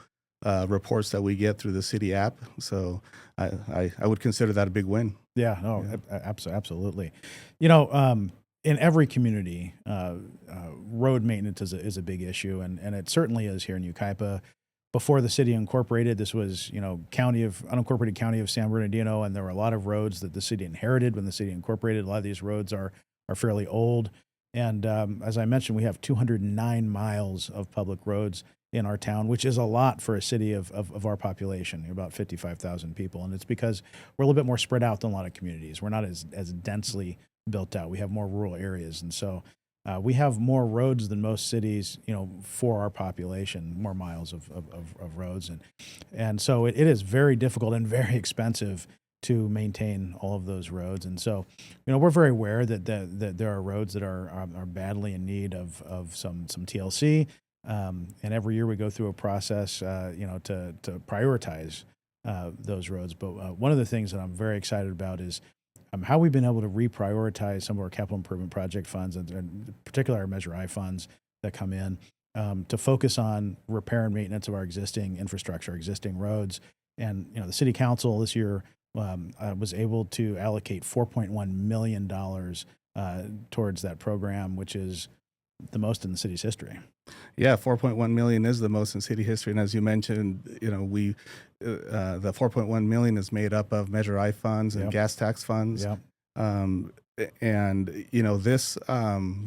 reports that we get through the city app. So I would consider that a big win. Yeah, no, absolutely. You know, in every community, road maintenance is a big issue, and it certainly is here in Yucaipa. Before the city incorporated, this was, unincorporated county of San Bernardino, and there were a lot of roads that the city inherited when the city incorporated. A lot of these roads are fairly old. And as I mentioned, we have 209 miles of public roads in our town, which is a lot for a city of our population, about 55,000 people. And it's because we're a little bit more spread out than a lot of communities. We're not as densely built out. We have more rural areas. And so we have more roads than most cities, for our population, more miles of roads. And so it is very difficult and very expensive to maintain all of those roads. And so, we're very aware that there are roads that are badly in need of some TLC. And every year we go through a process, to prioritize those roads. But one of the things that I'm very excited about is how we've been able to reprioritize some of our capital improvement project funds, and particularly our Measure I funds that come in, to focus on repair and maintenance of our existing infrastructure, existing roads. And, the city council this year was able to allocate $4.1 million towards that program, which is the most in the city's history. Yeah, 4.1 million is the most in city history, and as you mentioned, the 4.1 million is made up of Measure I funds and gas tax funds. Yep. And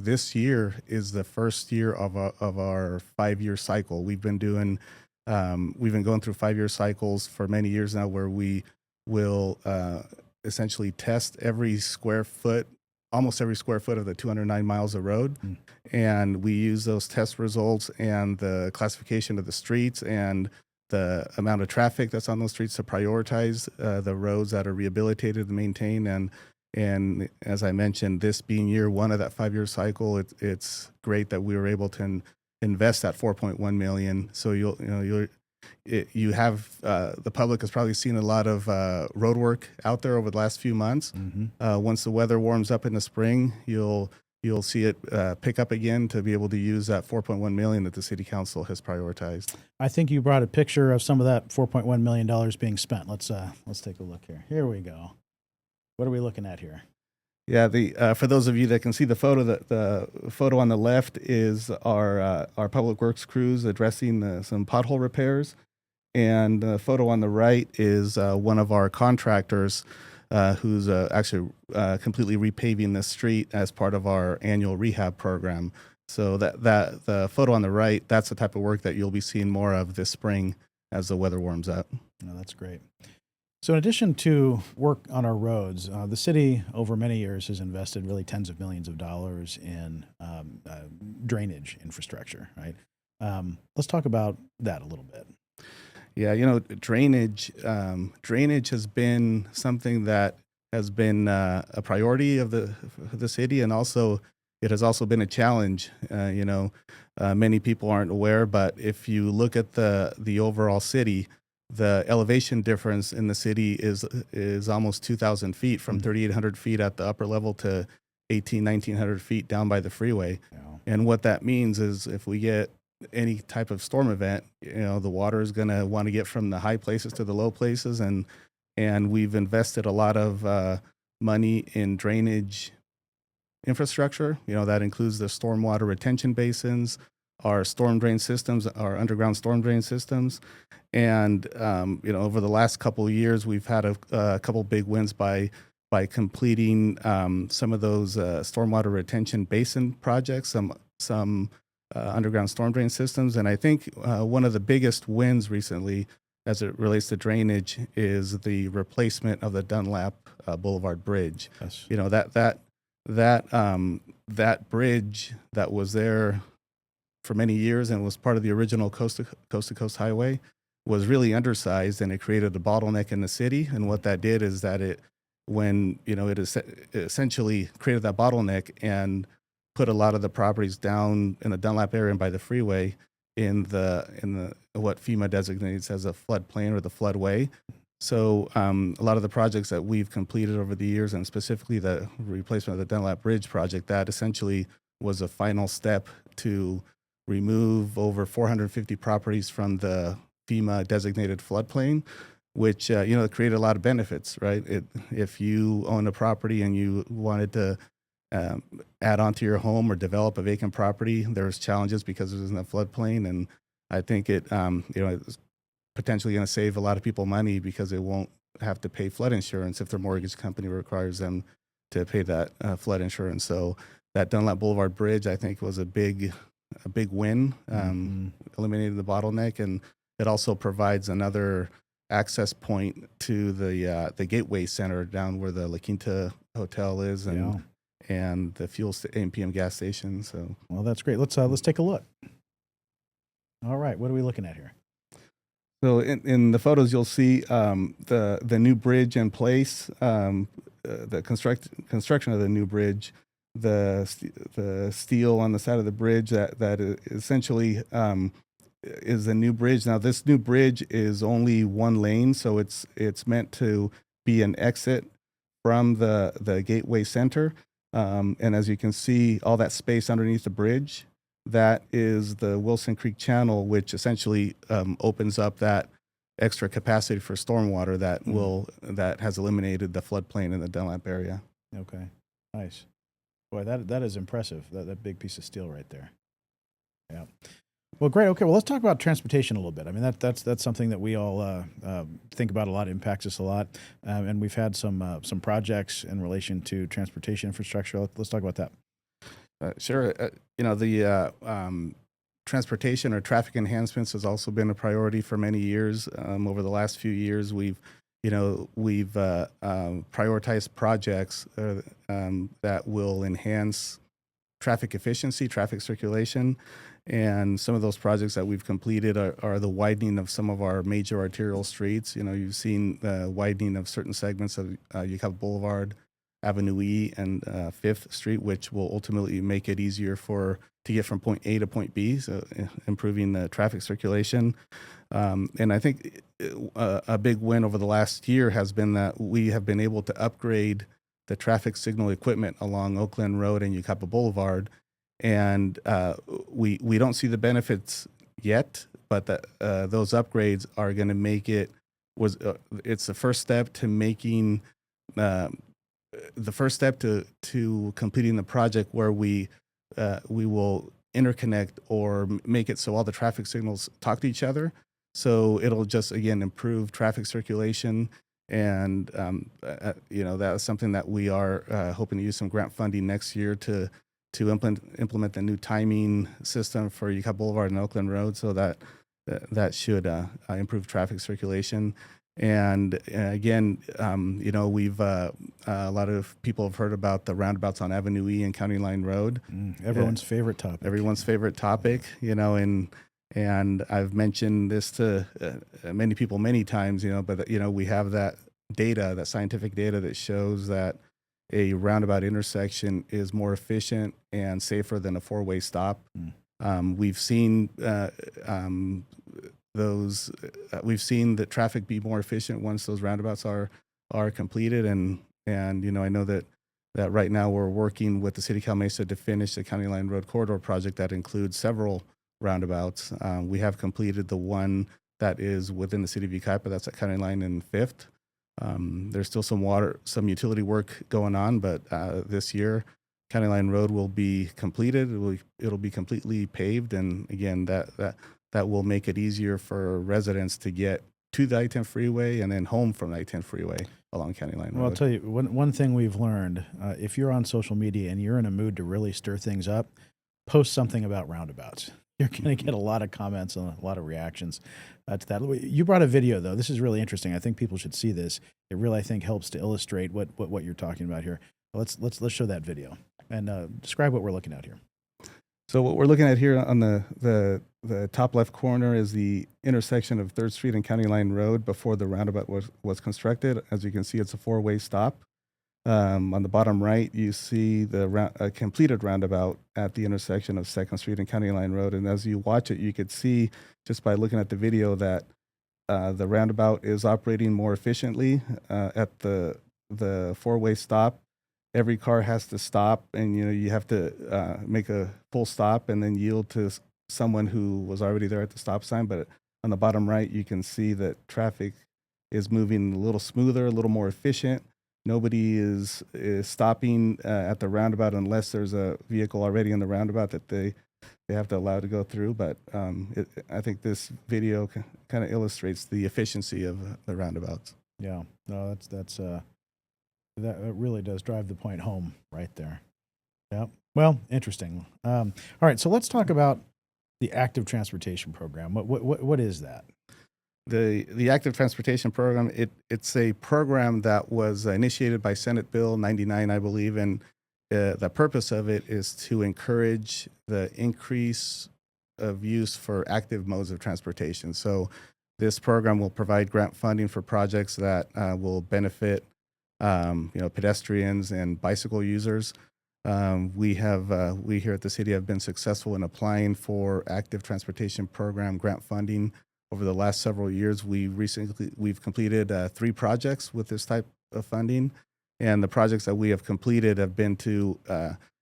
this year is the first year of our 5-year cycle. We've been going through 5-year cycles for many years now, where we will essentially test almost every square foot of the 209 miles of road. And we use those test results and the classification of the streets and the amount of traffic that's on those streets to prioritize the roads that are rehabilitated and maintained. And as I mentioned, this being year one of that 5-year cycle, it's great that we were able to invest that 4.1 million. So the public has probably seen a lot of road work out there over the last few months. Mm-hmm. Once the weather warms up in the spring, you'll see it pick up again to be able to use that 4.1 million that the city council has prioritized. I think you brought a picture of some of that $4.1 million being spent. Let's take a look here. Here we go. What are we looking at here? Yeah, for those of you that can see the photo, the photo on the left is our public works crews addressing some pothole repairs, and the photo on the right is one of our contractors who's actually completely repaving the street as part of our annual rehab program. So that the photo on the right, that's the type of work that you'll be seeing more of this spring as the weather warms up. Oh, that's great. So in addition to work on our roads, the city over many years has invested really tens of millions of dollars in drainage infrastructure, right? Let's talk about that a little bit. Yeah, drainage has been something that has been a priority of the city, and also it has also been a challenge. Many people aren't aware, but if you look at the overall city, the elevation difference in the city is almost 2,000 feet, from 3,800 feet at the upper level to 1,900 feet down by the freeway. Yeah. And what that means is if we get any type of storm event, the water is going to want to get from the high places to the low places. And we've invested a lot of money in drainage infrastructure. That includes the stormwater retention basins, our storm drain systems, our underground storm drain systems. And, over the last couple of years, we've had a couple big wins by completing some of those stormwater retention basin projects, some underground storm drain systems. And I think one of the biggest wins recently as it relates to drainage is the replacement of the Dunlap Boulevard Bridge. Yes. That bridge that was there for many years and was part of the original coast to coast highway was really undersized, and it created a bottleneck in the city. And what that did is that it essentially created that bottleneck and put a lot of the properties down in the Dunlap area and by the freeway in the what FEMA designates as a floodplain or the floodway. So a lot of the projects that we've completed over the years, and specifically the replacement of the Dunlap Bridge project, that essentially was a final step to remove over 450 properties from the FEMA designated floodplain, which created a lot of benefits, right? If you own a property and you wanted to add on to your home or develop a vacant property, there's challenges because it was in the floodplain, and I think it's potentially going to save a lot of people money because they won't have to pay flood insurance if their mortgage company requires them to pay that flood insurance. So that Dunlap Boulevard Bridge, I think, was a big win, eliminating the bottleneck, and it also provides another access point to the Gateway Center down where the La Quinta Hotel is, and the fuel AM/PM gas station. So, well, that's great. Let's take a look. All right, what are we looking at here? So in the photos, you'll see the new bridge in place, the construction of the new bridge, the steel on the side of the bridge that essentially is the new bridge. Now, this new bridge is only one lane, so it's meant to be an exit from the Gateway Center. And as you can see, all that space underneath the bridge, that is the Wilson Creek Channel, which essentially opens up that extra capacity for stormwater that has eliminated the floodplain in the Dunlap area. Okay, nice. Boy, that is impressive. That big piece of steel right there. Yeah. Well, great. Okay. Well, let's talk about transportation a little bit. I mean, that's something that we all think about a lot, impacts us a lot, and we've had some projects in relation to transportation infrastructure. Let's talk about that. Sure. The transportation or traffic enhancements has also been a priority for many years. Over the last few years, we've prioritized projects that will enhance traffic efficiency, traffic circulation. And some of those projects that we've completed are the widening of some of our major arterial streets. You've seen the widening of certain segments of Yucaipa Boulevard, Avenue E, and 5th Street, which will ultimately make it easier to get from point A to point B, so improving the traffic circulation. And I think a big win over the last year has been that we have been able to upgrade the traffic signal equipment along Oakland Road and Yucaipa Boulevard. And we don't see the benefits yet, but those upgrades are going to make it it's the first step to making to completing the project where we will interconnect or make it so all the traffic signals talk to each other. So it'll just, again, improve traffic circulation. And, that is something that we are hoping to use some grant funding next year to implement the new timing system for Yucaipa Boulevard and Oakland Road, so that should improve traffic circulation. And again, we've a lot of people have heard about the roundabouts on Avenue E and County Line Road. Everyone's favorite topic. Everyone's favorite topic, and I've mentioned this to many people many times, but we have that data, that scientific data that shows that a roundabout intersection is more efficient and safer than a four-way stop. We've seen we've seen the traffic be more efficient once those roundabouts are completed, and I know that right now we're working with the City of Cal Mesa to finish the County Line Road Corridor project that includes several roundabouts. We have completed the one that is within the City of Yucaipa, that's at County Line and 5th. There's still some utility work going on, but this year, County Line Road will be completed. It'll be completely paved, and again, that will make it easier for residents to get to the I-10 freeway and then home from the I-10 freeway along County Line Road. Well, I'll tell you, one thing we've learned, if you're on social media and you're in a mood to really stir things up, post something about roundabouts. You're going to get a lot of comments and a lot of reactions to that. You brought a video, though. This is really interesting. I think people should see this. It really, I think, helps to illustrate what you're talking about here. Let's show that video and describe what we're looking at here. So what we're looking at here on the top left corner is the intersection of 3rd Street and County Line Road before the roundabout was constructed. As you can see, it's a four-way stop. On the bottom right, you see the completed roundabout at the intersection of 2nd Street and County Line Road. And as you watch it, you could see just by looking at the video that the roundabout is operating more efficiently at the four-way stop. Every car has to stop, and you have to make a full stop and then yield to someone who was already there at the stop sign. But on the bottom right, you can see that traffic is moving a little smoother, a little more efficient. Nobody is stopping at the roundabout unless there's a vehicle already in the roundabout that they have to allow to go through. But I think this video kind of illustrates the efficiency of the roundabouts. Yeah, no, that really does drive the point home right there. Yeah. Well, interesting. All right, so let's talk about the active transportation program. What is that? The active transportation program, it's a program that was initiated by Senate Bill 99, I believe, and the purpose of it is to encourage the increase of use for active modes of transportation. So this program will provide grant funding for projects that will benefit pedestrians and bicycle users. We here at the city have been successful in applying for active transportation program grant funding over the last several years. We've completed 3 projects with this type of funding, and the projects that we have completed have been to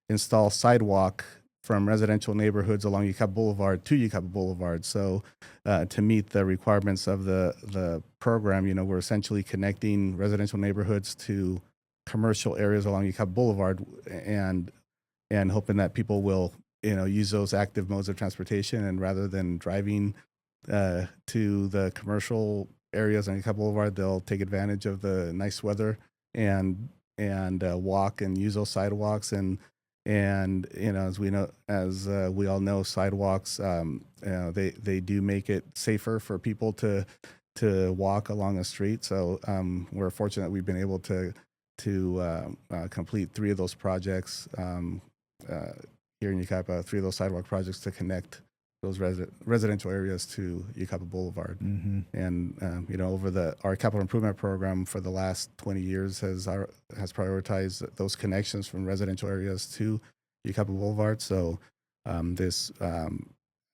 install sidewalk from residential neighborhoods along Yucaipa Boulevard to Yucaipa Boulevard. So to meet the requirements of the program, we're essentially connecting residential neighborhoods to commercial areas along Yucaipa Boulevard, and hoping that people will use those active modes of transportation, and rather than driving to the commercial areas on Yucaipa Boulevard, they'll take advantage of the nice weather and walk and use those sidewalks. And as we all know, sidewalks they do make it safer for people to walk along a street. So we're fortunate we've been able to complete 3 of those projects here in Yucaipa, 3 of those sidewalk projects to connect those residential areas to Yucaipa Boulevard. Mm-hmm. And over our capital improvement program for the last 20 years has prioritized those connections from residential areas to Yucaipa Boulevard. So this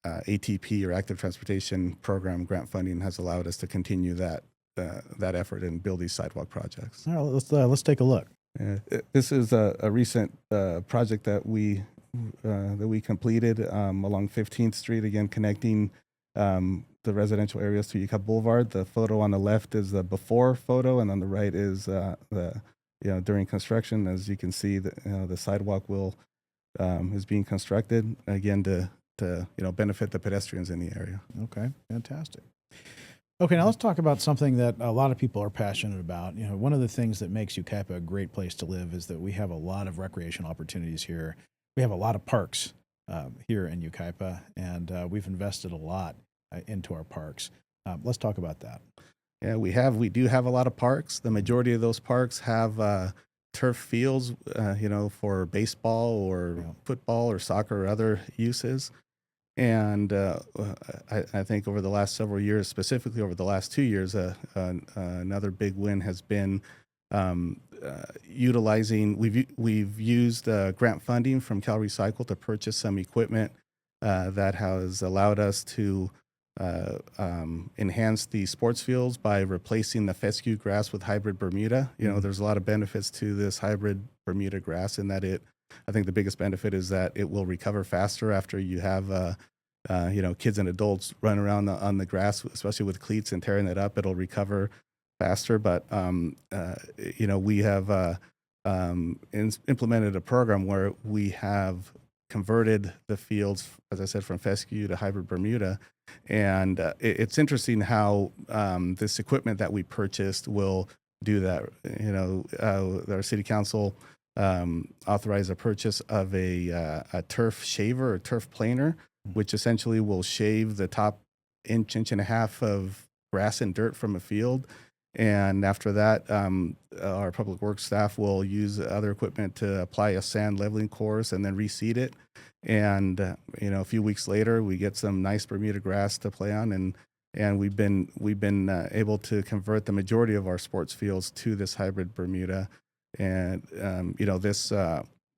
ATP, or Active Transportation Program grant funding, has allowed us to continue that effort and build these sidewalk projects. All right, let's take a look. This is a recent project that we completed along 15th Street, again connecting the residential areas to Yucaipa Boulevard. The photo on the left is the before photo, and on the right is during construction. As you can see, the sidewalk is being constructed again to benefit the pedestrians in the area. Okay, fantastic. Okay, now let's talk about something that a lot of people are passionate about. One of the things that makes Yucaipa a great place to live is that we have a lot of recreational opportunities here. We have a lot of parks here in Yucaipa, and we've invested a lot into our parks. Let's talk about that. Yeah, we do have a lot of parks. The majority of those parks have turf fields, for baseball or football or soccer or other uses. And I think over the last several years, specifically over the last 2 years, another big win has been utilizing. We've used grant funding from Cal Recycle to purchase some equipment that has allowed us to enhance the sports fields by replacing the fescue grass with hybrid Bermuda. There's a lot of benefits to this hybrid Bermuda grass in that I think the biggest benefit is that it will recover faster after you have kids and adults run around on the grass, especially with cleats and tearing it up. It'll recover faster. But we have implemented a program where we have converted the fields, as I said, from fescue to hybrid Bermuda. And it's interesting how this equipment that we purchased will do that. Our city council authorized a purchase of a turf shaver or turf planer, which essentially will shave the top inch and a half of grass and dirt from a field. And after that, our public works staff will use other equipment to apply a sand leveling course and then reseed it. And a few weeks later, we get some nice Bermuda grass to play on, and we've been able to convert the majority of our sports fields to this hybrid Bermuda. And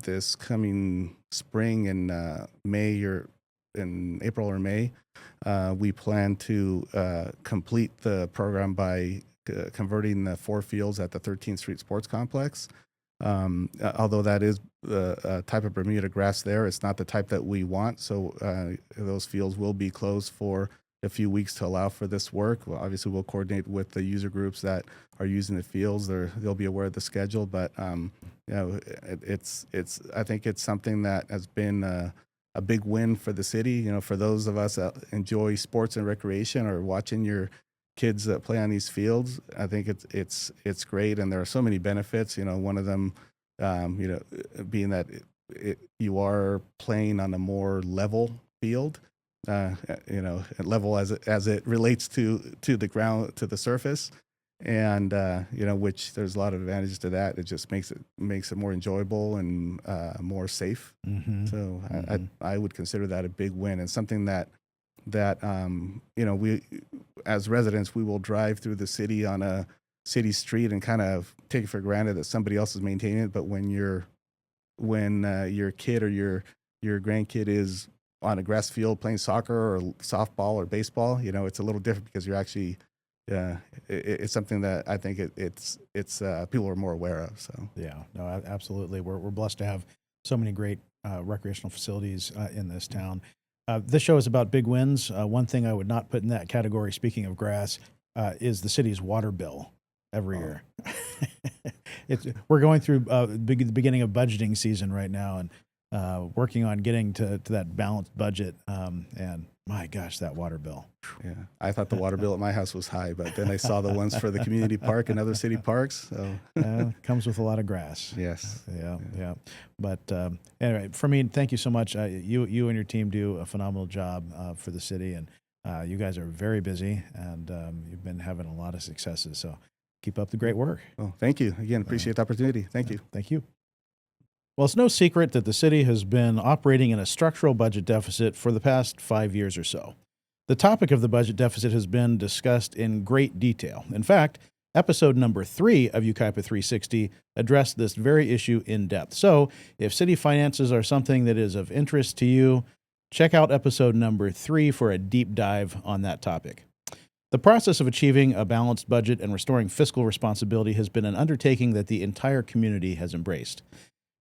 this coming spring in May or in April or May. We plan to complete the program by converting the 4 fields at the 13th Street Sports Complex. Although that is a type of Bermuda grass there, it's not the type that we want. So those fields will be closed for a few weeks to allow for this work. Well, obviously, we'll coordinate with the user groups that are using the fields. They'll be aware of the schedule, but I think it's something that has been a big win for the city. For those of us that enjoy sports and recreation or watching your kids that play on these fields, I think it's great, and there are so many benefits. One of them, being that you are playing on a more level field. Level as it relates to the ground, to the surface, and which there's a lot of advantages to that. It just makes it more enjoyable and more safe. Mm-hmm. So I would consider that a big win, and something that we as residents, we will drive through the city on a city street and kind of take it for granted that somebody else is maintaining it. But when your kid or your grandkid is on a grass field playing soccer or softball or baseball, it's a little different because you're actually, it's something that I think it's people are more aware of. So Yeah, no, absolutely. We're blessed to have so many great recreational facilities in this town. This show is about big wins. One thing I would not put in that category, speaking of grass, is the city's water bill every year. We're going through the beginning of budgeting season right now, and working on getting to that balanced budget. And my gosh, that water bill. yeah, I thought the water bill at my house was high, but then I saw the ones for the community park and other city parks. So Comes with a lot of grass. yes, Yeah. But anyway, for me, thank you so much. You and your team do a phenomenal job for the city, and you guys are very busy, and you've been having a lot of successes. So keep up the great work. well, thank you again. Appreciate the opportunity. Thank you. Thank you. Well, it's no secret that the city has been operating in a structural budget deficit for the past 5 years or so. The topic of the budget deficit has been discussed in great detail. In fact, episode number 3 of Yucaipa 360 addressed this very issue in depth. So if city finances are something that is of interest to you, check out episode number 3 for a deep dive on that topic. The process of achieving a balanced budget and restoring fiscal responsibility has been an undertaking that the entire community has embraced.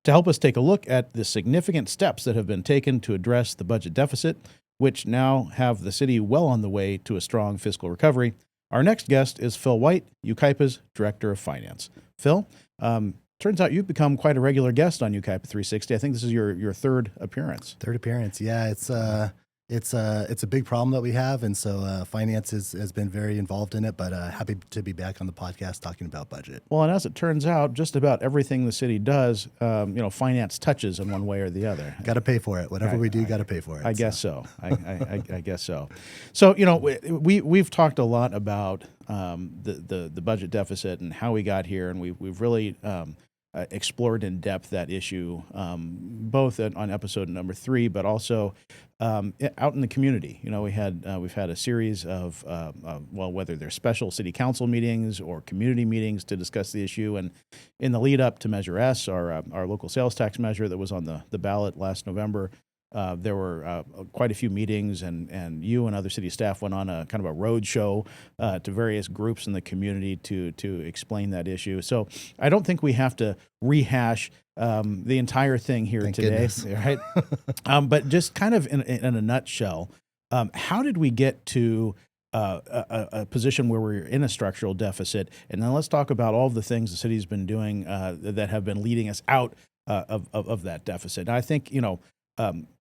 To help us take a look at the significant steps that have been taken to address the budget deficit, which now have the city well on the way to a strong fiscal recovery, our next guest is Phil White, Yucaipa's Director of Finance. Phil, turns out you've become quite a regular guest on Yucaipa 360. I think this is your third appearance. Third appearance. Yeah, it's a big problem that we have, and so finance has been very involved in it. But happy to be back on the podcast talking about budget. Well, and as it turns out, just about everything the city does, finance touches in one way or the other. Got to pay for it. Whatever we do, got to pay for it. I guess so. I guess so. So we've talked a lot about the budget deficit and how we got here, and we've really explored in depth that issue, both on episode number 3, but also out in the community. We've had a series of whether they're special city council meetings or community meetings to discuss the issue. And in the lead up to Measure S, our local sales tax measure that was on the ballot last November, there were quite a few meetings, and you and other city staff went on a kind of a road show to various groups in the community to explain that issue. So I don't think we have to rehash the entire thing here Thank today, goodness. right? But just kind of in a nutshell, how did we get to a position where we're in a structural deficit? And then let's talk about all of the things the city's been doing that have been leading us out of that deficit. And I think,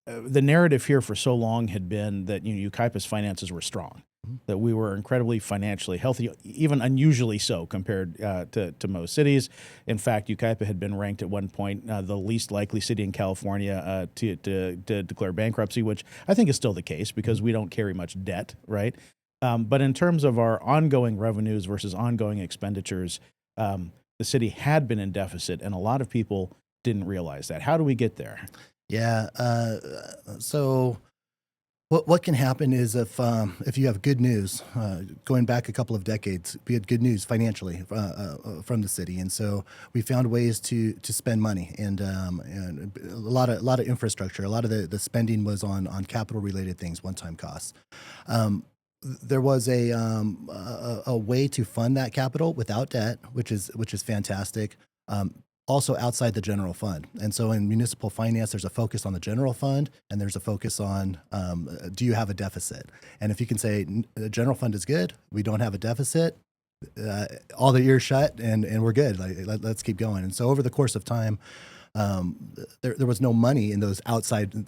the narrative here for so long had been that Yucaipa's finances were strong, that we were incredibly financially healthy, even unusually so compared to most cities. In fact, Yucaipa had been ranked at one point the least likely city in California to declare bankruptcy, which I think is still the case because we don't carry much debt, right? But in terms of our ongoing revenues versus ongoing expenditures, the city had been in deficit, and a lot of people didn't realize that. How do we get there? Yeah. So What can happen is if you have good news, going back a couple of decades, we had good news financially from the city, and so we found ways to spend money and a lot of infrastructure. A lot of the spending was on capital related things, one time costs. There was a way to fund that capital without debt, which is fantastic. Also outside the general fund. And so in municipal finance, there's a focus on the general fund and there's a focus on, do you have a deficit? And if you can say the general fund is good, we don't have a deficit, all the ears shut and we're good. Let's keep going. And so over the course of time, there was no money in those outside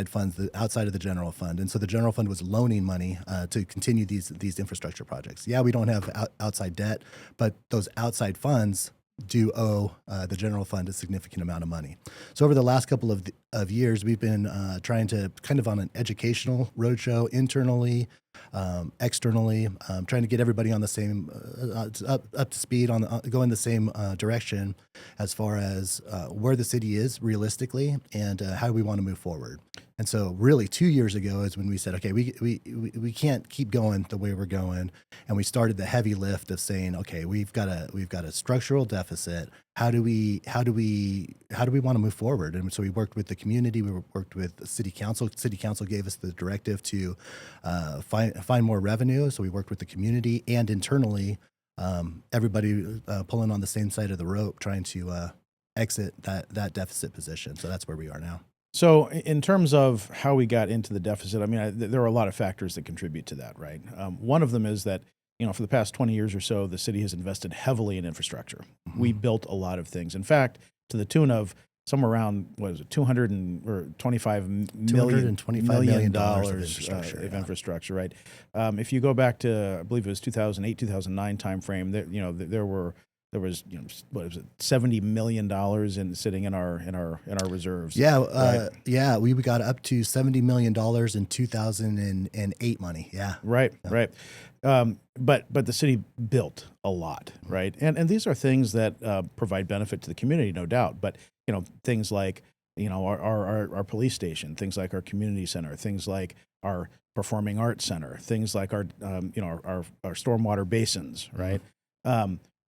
funds, outside of the general fund. And so the general fund was loaning money to continue these infrastructure projects. Yeah, we don't have outside debt, but those outside funds do owe the general fund a significant amount of money. So over the last couple of years, we've been trying to kind of on an educational roadshow internally, externally, trying to get everybody on the same up to speed on going the same direction as far as where the city is realistically and how do we want to move forward. And so really 2 years ago is when we said, okay, we can't keep going the way we're going. And we started the heavy lift of saying, okay, we've got a structural deficit. How do we want to move forward? And so we worked with the community. We worked with the city council. City council gave us the directive to find more revenue. So we worked with the community and internally, everybody pulling on the same side of the rope, trying to exit that deficit position. So that's where we are now. So in terms of how we got into the deficit, I mean, there are a lot of factors that contribute to that, right? One of them is that, for the past 20 years or so, the city has invested heavily in infrastructure. Mm-hmm. We built a lot of things. In fact, to the tune of somewhere around, $225 million of infrastructure, right? If you go back to, I believe it was 2008, 2009 timeframe, there was 70 million dollars sitting in our reserves. Yeah, right? Yeah, we got up to $70 million in 2008 money. Yeah, right. But the city built a lot, right? And these are things that provide benefit to the community, no doubt. But things like our police station, things like our community center, things like our performing arts center, things like our stormwater basins, right?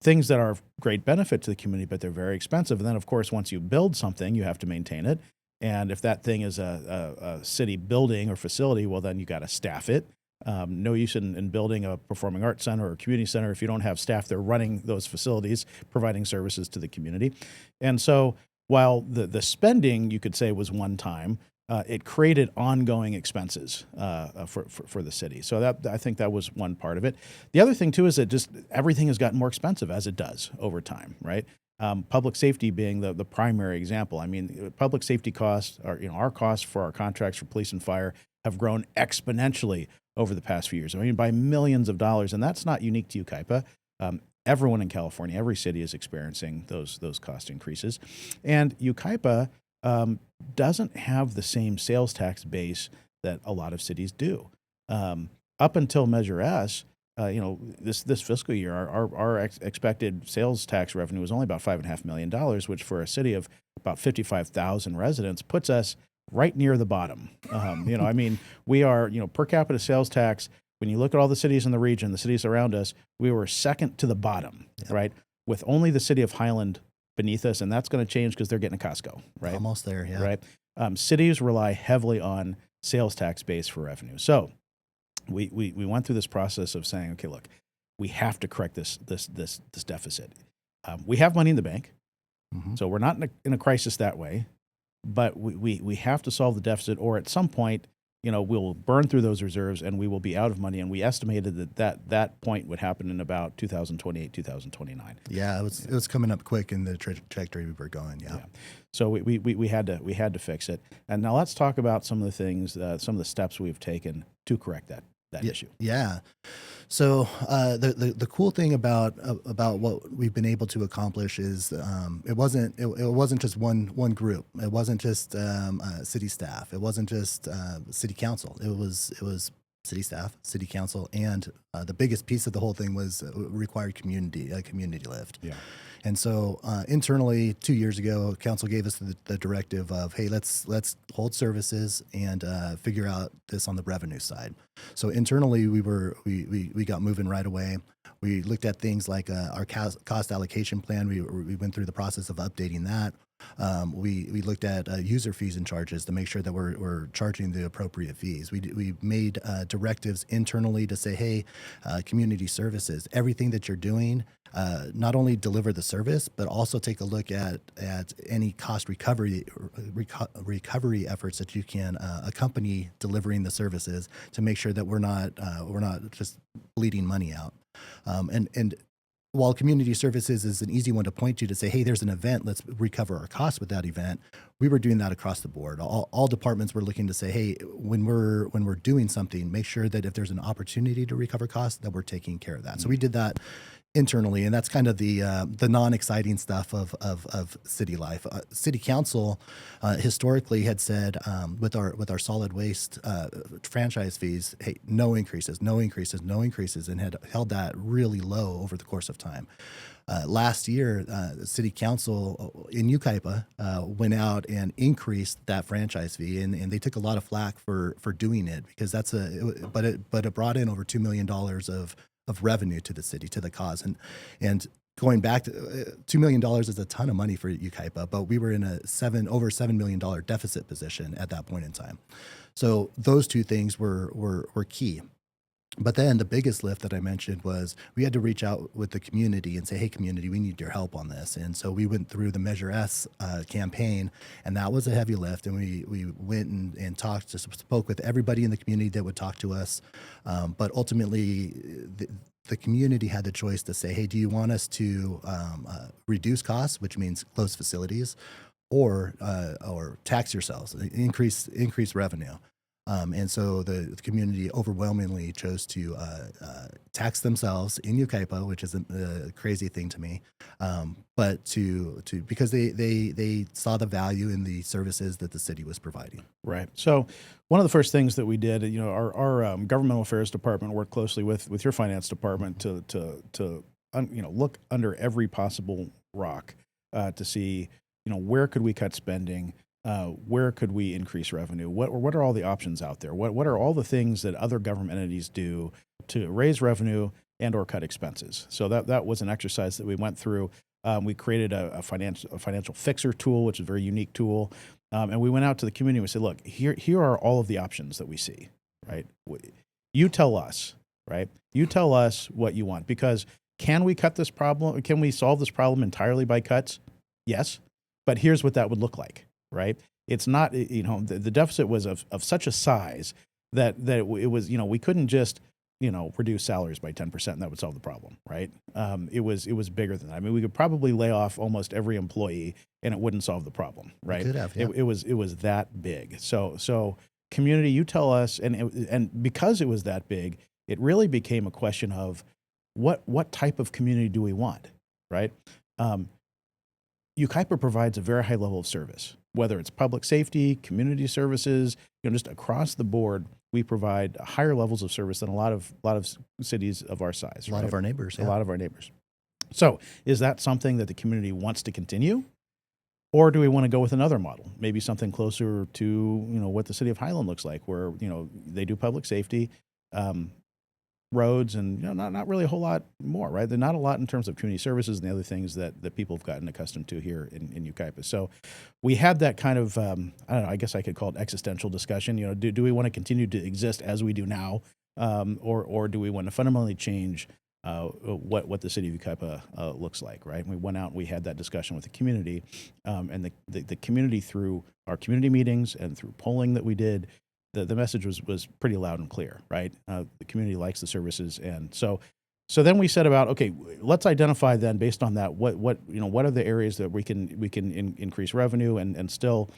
Things that are of great benefit to the community, but they're very expensive. And then, of course, once you build something, you have to maintain it. And if that thing is a city building or facility, well, then you got to staff it. No use in building a performing arts center or a community center if you don't have staff there running those facilities, providing services to the community. And so while the spending, you could say, was one time, it created ongoing expenses for the city. So I think that was one part of it. The other thing too is that just everything has gotten more expensive as it does over time, right? Public safety being the primary example. I mean, public safety costs our costs for our contracts for police and fire have grown exponentially over the past few years. I mean, by millions of dollars, and that's not unique to Yucaipa. Everyone in California, every city is experiencing those cost increases, and Yucaipa doesn't have the same sales tax base that a lot of cities do. Up until Measure S, this fiscal year, our expected sales tax revenue was only about $5.5 million, which for a city of about 55,000 residents puts us right near the bottom. I mean, we are, per capita sales tax, when you look at all the cities in the region, the cities around us, we were second to the bottom, right? With only the city of Highland beneath us, and that's going to change because they're getting a Costco, right? Almost there, yeah. Right. Cities rely heavily on sales tax base for revenue. So we went through this process of saying, okay, look, we have to correct this deficit. We have money in the bank, so we're not in a crisis that way, but we have to solve the deficit, or at some point, we'll burn through those reserves and we will be out of money. And we estimated that point would happen in about 2028, 2029. Yeah, it was coming up quick in the trajectory we were going. Yeah. So we had to fix it. And now let's talk about some of the things, some of the steps we've taken to correct that issue. Yeah. So the cool thing about what we've been able to accomplish is it wasn't just one group. It wasn't just city staff. It wasn't just city council. It was city staff, city council, and the biggest piece of the whole thing was required community lift. Yeah. And so internally, 2 years ago, council gave us the directive of, hey, let's hold services and figure out this on the revenue side. So internally, we got moving right away. We looked at things like our cost allocation plan. We went through the process of updating that. We looked at user fees and charges to make sure that we're charging the appropriate fees. We made directives internally to say, hey, community services, everything that you're doing, not only deliver the service, but also take a look at any cost recovery efforts that you can accompany delivering the services to make sure that we're not just bleeding money out. And while community services is an easy one to point to say, hey, there's an event, let's recover our costs with that event, we were doing that across the board. All departments were looking to say, hey, when we're doing something, make sure that if there's an opportunity to recover costs, that we're taking care of that. So we did that internally, and that's kind of the non-exciting stuff of city life. City council historically had said with our solid waste franchise fees, hey, no increases, and had held that really low over the course of time. Last year, the city council in Yucaipa went out and increased that franchise fee, and they took a lot of flack for doing it because but it brought in over $2 million of revenue to the city, to the cause. And going back to $2 million is a ton of money for Yucaipa, but we were in a over $7 million deficit position at that point in time. So those two things were key. But then the biggest lift that I mentioned was we had to reach out with the community and say, hey, community, we need your help on this. And so we went through the Measure S campaign, and that was a heavy lift. And we went and spoke with everybody in the community that would talk to us. But ultimately, the community had the choice to say, hey, do you want us to reduce costs, which means close facilities, or tax yourselves, increase revenue? And so the community overwhelmingly chose to tax themselves in Yucaipa, which is a crazy thing to me, but to because they saw the value in the services that the city was providing. Right. So one of the first things that we did, our governmental affairs department worked closely with your finance department to look under every possible rock to see where could we cut spending. Where could we increase revenue? What are all the options out there? What are all the things that other government entities do to raise revenue and or cut expenses? So that was an exercise that we went through. We created a financial fixer tool, which is a very unique tool. And we went out to the community and we said, look, here are all of the options that we see, right? You tell us, right? You tell us what you want, because can we cut this problem? Can we solve this problem entirely by cuts? Yes. But here's what that would look like. Right? It's not, the deficit was of such a size that it was, we couldn't just, reduce salaries by 10% and that would solve the problem. Right? It was bigger than that. I mean, we could probably lay off almost every employee and it wouldn't solve the problem. Right? Could have, yeah. It was that big. So community, you tell us, and because it was that big, it really became a question of what type of community do we want? Right? Yucaipa provides a very high level of service, whether it's public safety, community services, just across the board, we provide higher levels of service than a lot of cities of our size. A lot of our neighbors. Yeah. A lot of our neighbors. So is that something that the community wants to continue? Or do we want to go with another model? Maybe something closer to, what the city of Highland looks like, where, they do public safety, roads, and not really a whole lot more, right? There's not a lot in terms of community services and the other things that people have gotten accustomed to here in Yucaipa. So we had that kind of, I don't know, I guess I could call it existential discussion. Do we want to continue to exist as we do now, or do we want to fundamentally change what the city of Yucaipa looks like, right? And we went out and we had that discussion with the community, and the community, through our community meetings and through polling that we did, the message was pretty loud and clear, right? The community likes the services, and so then we said about, okay, let's identify then based on that what are the areas that we can increase revenue and still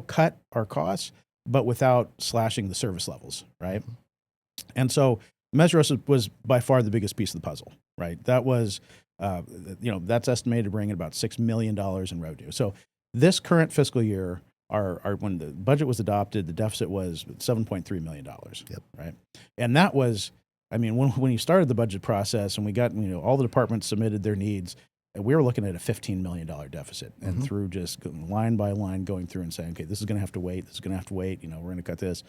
cut our costs, but without slashing the service levels, right? And so Measure S was by far the biggest piece of the puzzle, right? That was that's estimated to bring in about $6 million in revenue. So this current fiscal year, our when the budget was adopted, the deficit was $7.3 million. Yep. Right. And that was, I mean, when you started the budget process and we got, all the departments submitted their needs, we were looking at a $15 million deficit. And through just line by line going through and saying, okay, this is going to have to wait. This is going to have to wait. We're going to cut this.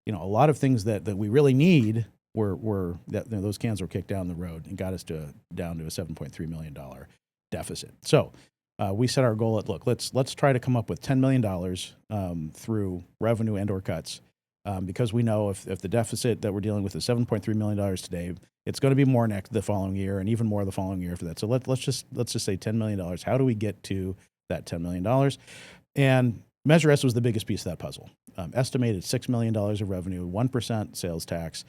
A lot of things that we really need were that those cans were kicked down the road and got us down to a $7.3 million deficit. So we set our goal at, look, let's try to come up with $10 million through revenue and or cuts. Because we know if the deficit that we're dealing with is $7.3 million today, it's going to be more the following year and even more the following year after that. So let's just say $10 million. How do we get to that $10 million? And Measure S was the biggest piece of that puzzle. Estimated $6 million of revenue, 1% sales tax.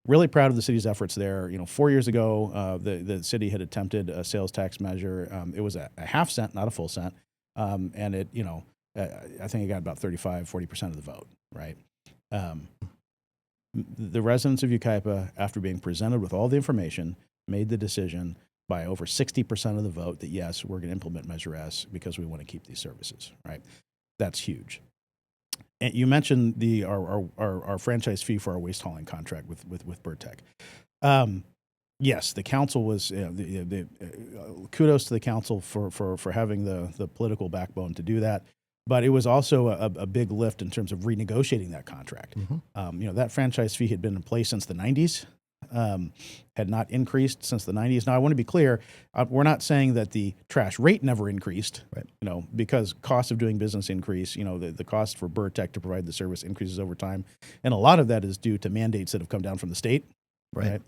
Really proud of the city's efforts there. 4 years ago, the city had attempted a sales tax measure. It was a half cent, not a full cent. And it, I think it got about 40% of the vote, right? The residents of Yucaipa, after being presented with all the information, made the decision by over 60% of the vote that, yes, we're going to implement Measure S because we want to keep these services, right? That's huge. And you mentioned our franchise fee for our waste hauling contract with Burtech. Yes, the council was, kudos to the council for having the political backbone to do that. But it was also a big lift in terms of renegotiating that contract. That franchise fee had been in place since the 90s, had not increased since the 90s. Now, I want to be clear, we're not saying that the trash rate never increased, right? Because cost of doing business increase, the cost for Burtech to provide the service increases over time. And a lot of that is due to mandates that have come down from the state, right?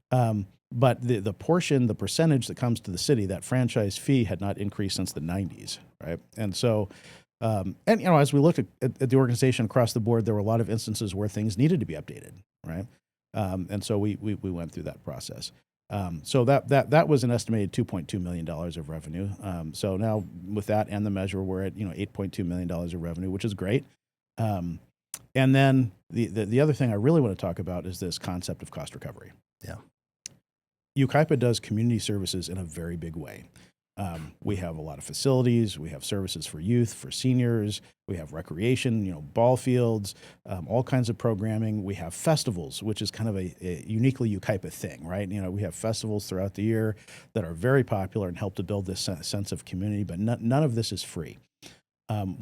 But the percentage that comes to the city, that franchise fee had not increased since the 90s, right? And so, as we looked at the organization across the board, there were a lot of instances where things needed to be updated, right? And so we went through that process. So that was an estimated $2.2 million of revenue. So now with that and the measure, we're at $8.2 million of revenue, which is great. And then the other thing I really want to talk about is this concept of cost recovery. Yeah. Yucaipa does community services in a very big way. We have a lot of facilities. We have services for youth, for seniors. We have recreation, ball fields, all kinds of programming. We have festivals, which is kind of a uniquely Yucaipa thing, right? We have festivals throughout the year that are very popular and help to build this sense of community, but none of this is free. When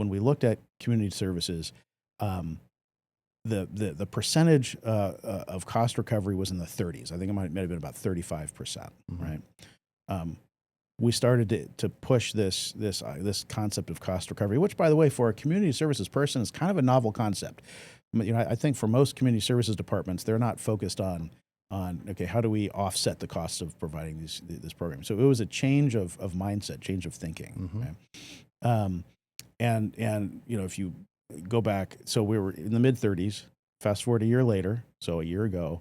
we looked at community services, the percentage of cost recovery was in the 30s. I think it might have been about 35%, right? We started to push this concept of cost recovery, which, by the way, for a community services person is kind of a novel concept. I think for most community services departments, they're not focused on okay, how do we offset the costs of providing this program? So it was a change of mindset, change of thinking. Right? And if you go back, so we were in the mid 30s. Fast forward a year later, so a year ago,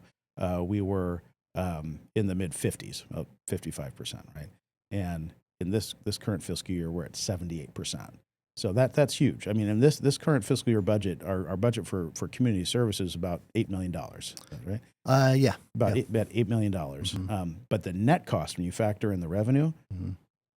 we were in the mid 50s, about 55%, right? And in this current fiscal year, we're at 78%. So that's huge. I mean, in this current fiscal year budget, our budget for community services is about $8 million, right? Yeah. About $8 million. But the net cost, when you factor in the revenue,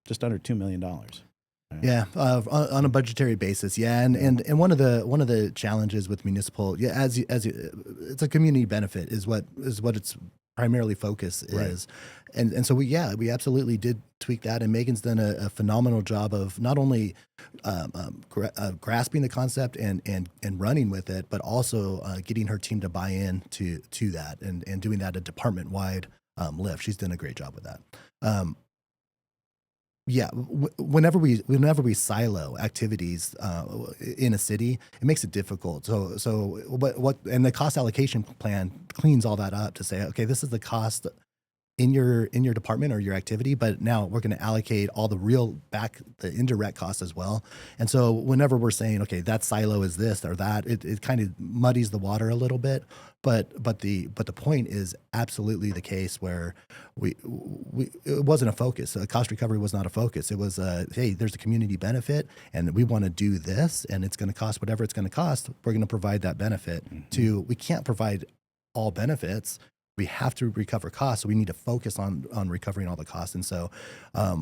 just under $2 million. Right? Yeah, on a budgetary basis, yeah, and one of the challenges with municipal, as it's a community benefit is what its primarily focus is, and so we absolutely did tweak that, and Megan's done a phenomenal job of not only grasping the concept and running with it, but also getting her team to buy in to that and doing that a department wide lift. She's done a great job with that. Yeah, whenever we silo activities in a city, it makes it difficult. So what and the cost allocation plan cleans all that up to say, okay, this is the cost in your department or your activity, but now we're going to allocate all the the indirect costs as well. And so whenever we're saying, okay, that silo is this or that, it kind of muddies the water a little bit. But the point is absolutely the case where it wasn't a focus. Cost recovery was not a focus. It was hey, there's a community benefit, and we want to do this, and it's going to cost whatever it's going to cost. We're going to provide that benefit. We can't provide all benefits. we have to recover costs. So we need to focus on recovering all the costs. And so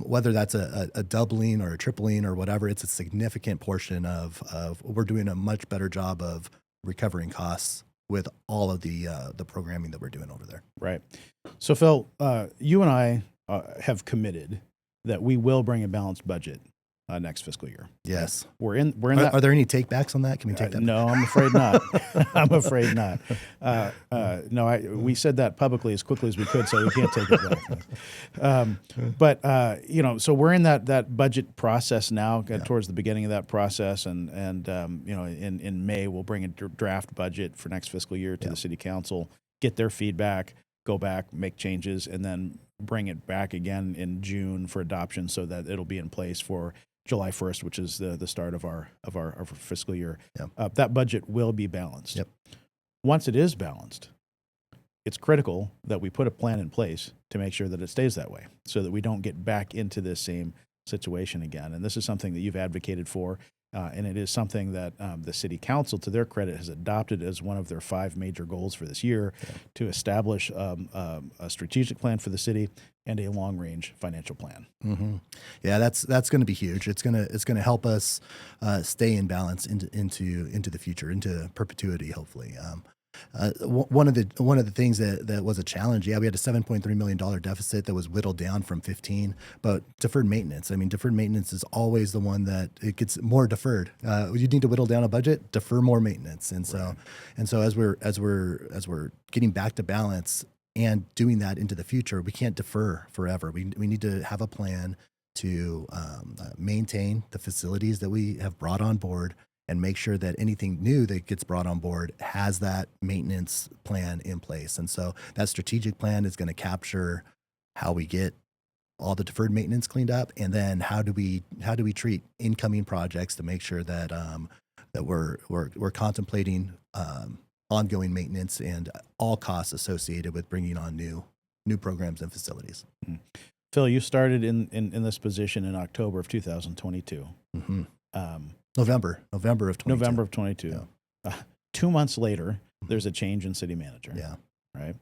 whether that's a doubling or a tripling or whatever, it's a significant portion of we're doing a much better job of recovering costs with all of the programming that we're doing over there. Right. So Phil, you and I have committed that we will bring a balanced budget next fiscal year. Yes. We're in that. Are there any takebacks on that? Can we take that? No, I'm afraid not. I'm afraid not. No, we said that publicly as quickly as we could, so we can't take it back. But so we're in that budget process now, towards the beginning of that process, and in May we'll bring a draft budget for next fiscal year to the city council, get their feedback, go back, make changes, and then bring it back again in June for adoption, so that it'll be in place for July 1st, which is the start of our fiscal year. Yep. That budget will be balanced. Yep. Once it is balanced, it's critical that we put a plan in place to make sure that it stays that way, so that we don't get back into this same situation again. And this is something that you've advocated for, and it is something that the city council, to their credit, has adopted as one of their 5 major goals for this year, to establish a strategic plan for the city and a long-range financial plan. Mm-hmm. Yeah, that's going to be huge. It's going to help us stay in balance into the future, into perpetuity, hopefully. One of the things that was a challenge, we had a $7.3 million deficit that was whittled down from 15, but deferred maintenance. I mean, deferred maintenance is always the one that it gets more deferred. You need to whittle down a budget, defer more maintenance, and so as we're getting back to balance and doing that into the future, we can't defer forever. We need to have a plan to maintain the facilities that we have brought on board, and make sure that anything new that gets brought on board has that maintenance plan in place. And so that strategic plan is going to capture how we get all the deferred maintenance cleaned up, and then how do we treat incoming projects to make sure that that we're contemplating ongoing maintenance and all costs associated with bringing on new programs and facilities. Mm-hmm. Phil, you started in this position in October of 2022. Mm-hmm. November of 22. November of 22. Yeah. 2 months later, there's a change in city manager. Yeah. Right.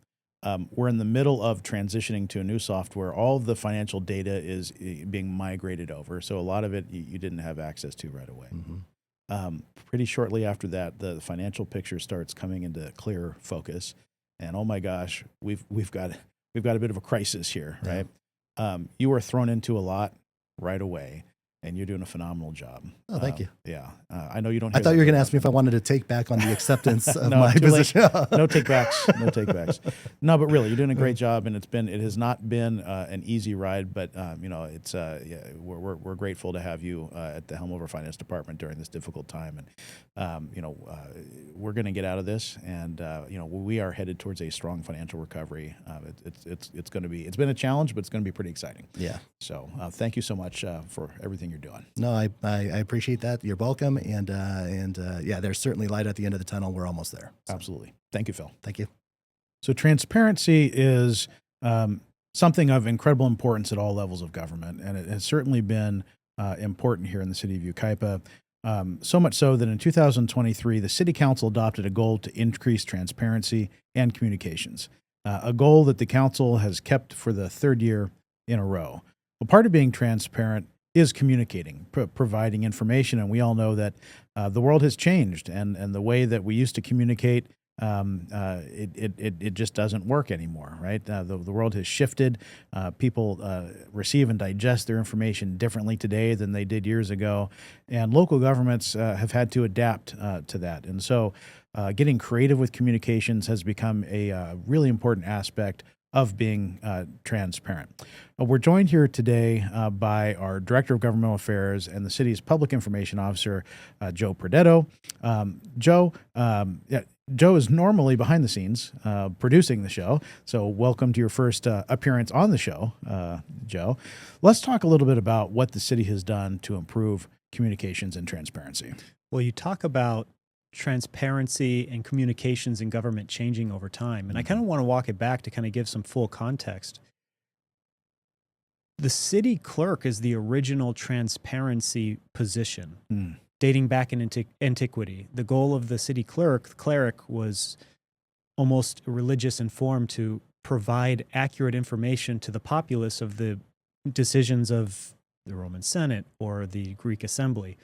We're in the middle of transitioning to a new software. All of the financial data is being migrated over, so a lot of it you didn't have access to right away. Mm-hmm. Pretty shortly after that, the financial picture starts coming into clear focus, and oh my gosh, we've got a bit of a crisis here, right? You were thrown into a lot right away, and you're doing a phenomenal job. Oh, thank you. Yeah. I know you don't. I thought you were going to ask me if I wanted to take back on the acceptance of no, my position. No takebacks. No takebacks. No, but really, you're doing a great job, and it has not been an easy ride, but it's we're grateful to have you at the helm of our finance department during this difficult time, and we're going to get out of this, and we are headed towards a strong financial recovery. It's going to be. It's been a challenge, but it's going to be pretty exciting. Yeah. So thank you so much for everything you're doing. No, I appreciate that. You're welcome. And there's certainly light at the end of the tunnel. We're almost there. So. Absolutely. Thank you, Phil. Thank you. So transparency is something of incredible importance at all levels of government. And it has certainly been important here in the city of Yucaipa. So much so that in 2023, the city council adopted a goal to increase transparency and communications, a goal that the council has kept for the 3rd year in a row. Well, part of being transparent is communicating, providing information. And we all know that the world has changed, and the way that we used to communicate, it just doesn't work anymore, right? The world has shifted. People receive and digest their information differently today than they did years ago. And local governments have had to adapt to that. And so getting creative with communications has become a really important aspect of being transparent. We're joined here today by our Director of Governmental Affairs and the city's Public Information Officer, Joe Perdetto. Joe is normally behind the scenes producing the show, so welcome to your first appearance on the show, Joe. Let's talk a little bit about what the city has done to improve communications and transparency. Well, you talk about transparency and communications in government changing over time. And I kind of want to walk it back to kind of give some full context. The city clerk is the original transparency position, dating back in antiquity. The goal of the city cleric was almost religious and form to provide accurate information to the populace of the decisions of the Roman Senate or the Greek Assembly.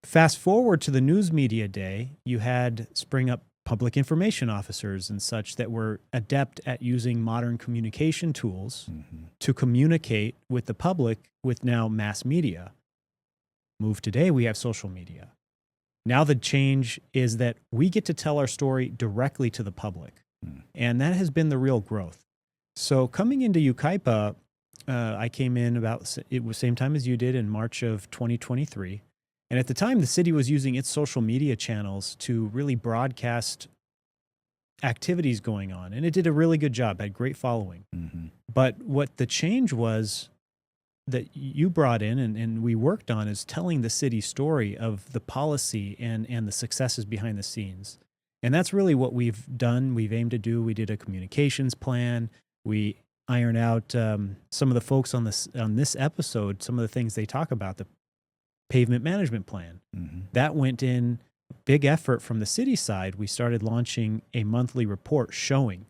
Fast forward to the news media day, you had spring up public information officers and such that were adept at using modern communication tools to communicate with the public with now mass media. Move today, we have social media. Now the change is that we get to tell our story directly to the public. And that has been the real growth. So coming into Yucaipa, I came in it was same time as you did in March of 2023. And at the time, the city was using its social media channels to really broadcast activities going on. And it did a really good job, had great following. But what the change was that you brought in and we worked on is telling the city story of the policy and the successes behind the scenes. And that's really what we've done. We've aimed to do. We did a communications plan. We ironed out some of the folks on this episode, some of the things they talk about, the pavement management plan. That went in, big effort from the city side. We started launching a monthly report showing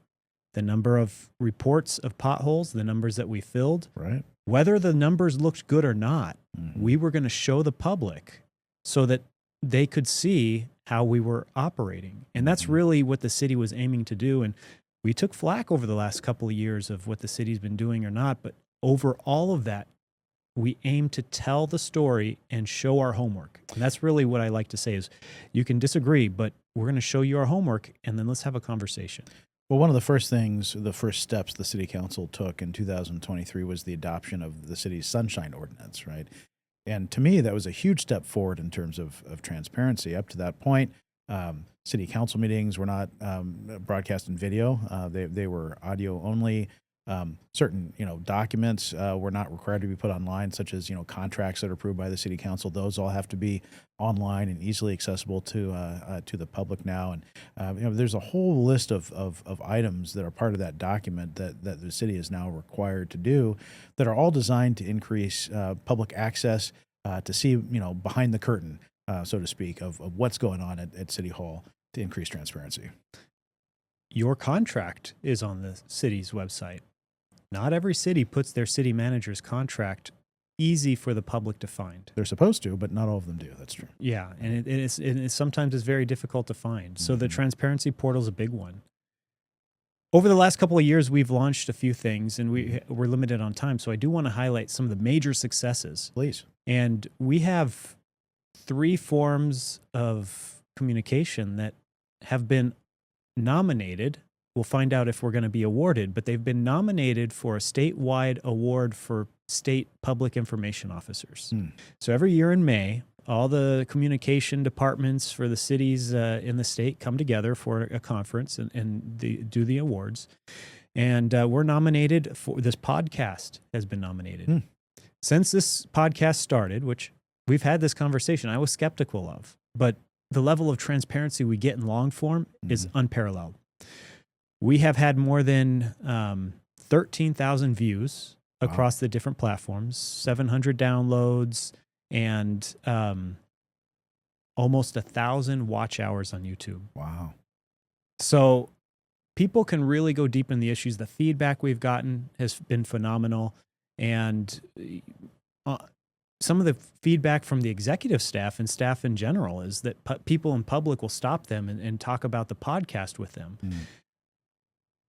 the number of reports of potholes, the numbers that we filled. Right. Whether the numbers looked good or not, we were going to show the public so that they could see how we were operating. And that's really what the city was aiming to do. And we took flack over the last couple of years of what the city's been doing or not. But over all of that, we aim to tell the story and show our homework. And that's really what I like to say is you can disagree, but we're going to show you our homework and then let's have a conversation. Well, one of the first steps the city council took in 2023 was the adoption of the city's sunshine ordinance, right? And to me, that was a huge step forward in terms of transparency. Up to that point, city council meetings were not broadcast in video. They were audio only. Certain documents were not required to be put online, such as contracts that are approved by the city council. Those all have to be online and easily accessible to the public now. And there's a whole list of items that are part of that document that the city is now required to do that are all designed to increase public access to see behind the curtain, so to speak, of what's going on at City Hall to increase transparency. Your contract is on the city's website. Not every city puts their city manager's contract easy for the public to find. They're supposed to, but not all of them do. That's true. Yeah, and it sometimes is very difficult to find. So the transparency portal is a big one. Over the last couple of years, we've launched a few things, and we're limited on time. So I do want to highlight some of the major successes. Please. And we have 3 forms of communication that have been nominated. We'll find out if we're going to be awarded, but they've been nominated for a statewide award for state public information officers. So every year in May, all the communication departments for the cities in the state come together for a conference and do the awards. And we're nominated for this podcast has been nominated. Since this podcast started, which we've had this conversation, I was skeptical of, but the level of transparency we get in long form is unparalleled. We have had more than 13,000 views across the different platforms, 700 downloads, and almost 1,000 watch hours on YouTube. Wow. So people can really go deep in the issues. The feedback we've gotten has been phenomenal. And some of the feedback from the executive staff and staff in general is that people in public will stop them and talk about the podcast with them.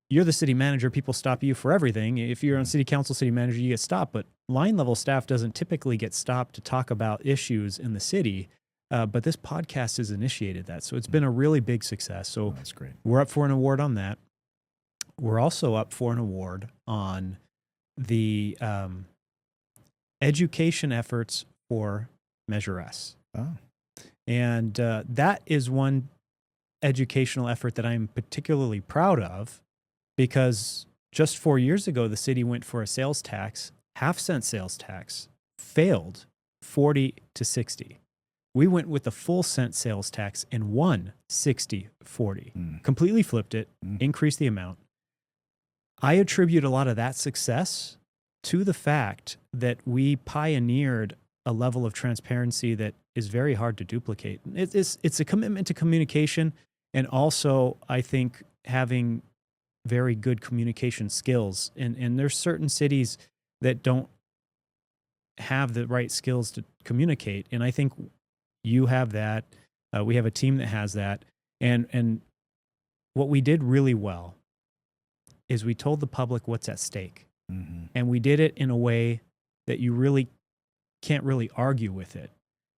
You're the city manager. People stop you for everything. If you're on city council, city manager, you get stopped. But line level staff doesn't typically get stopped to talk about issues in the city. But this podcast has initiated that. So it's been a really big success. So that's great. We're up for an award on that. We're also up for an award on the education efforts for Measure S. And that is one educational effort that I'm particularly proud of, because just 4 years ago, the city went for a sales tax, half-cent sales tax, failed 40 to 60. We went with the full cent sales tax and won 60-40. Completely flipped it, increased the amount. I attribute a lot of that success to the fact that we pioneered a level of transparency that is very hard to duplicate. It's a commitment to communication, and also I think having very good communication skills. And there's certain cities that don't have the right skills to communicate. And I think you have that. We have a team that has that. And what we did really well is we told the public what's at stake. Mm-hmm. And we did it in a way that you really can't really argue with it.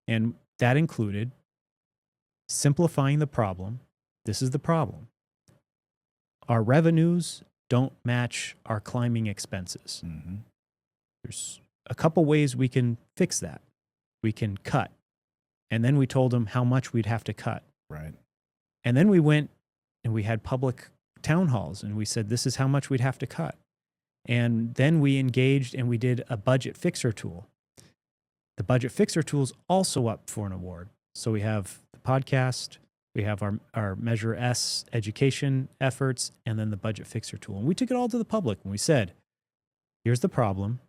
And that included simplifying the problem. This is the problem. Our revenues don't match our climbing expenses. Mm-hmm. There's a couple ways we can fix that. We can cut. And then we told them how much we'd have to cut. Right. And then we went and we had public town halls and we said, this is how much we'd have to cut. And then we engaged and we did a budget fixer tool. The budget fixer tool is also up for an award. So we have the podcast, we have our Measure S education efforts, and then the budget fixer tool. And we took it all to the public and we said, here's the problem.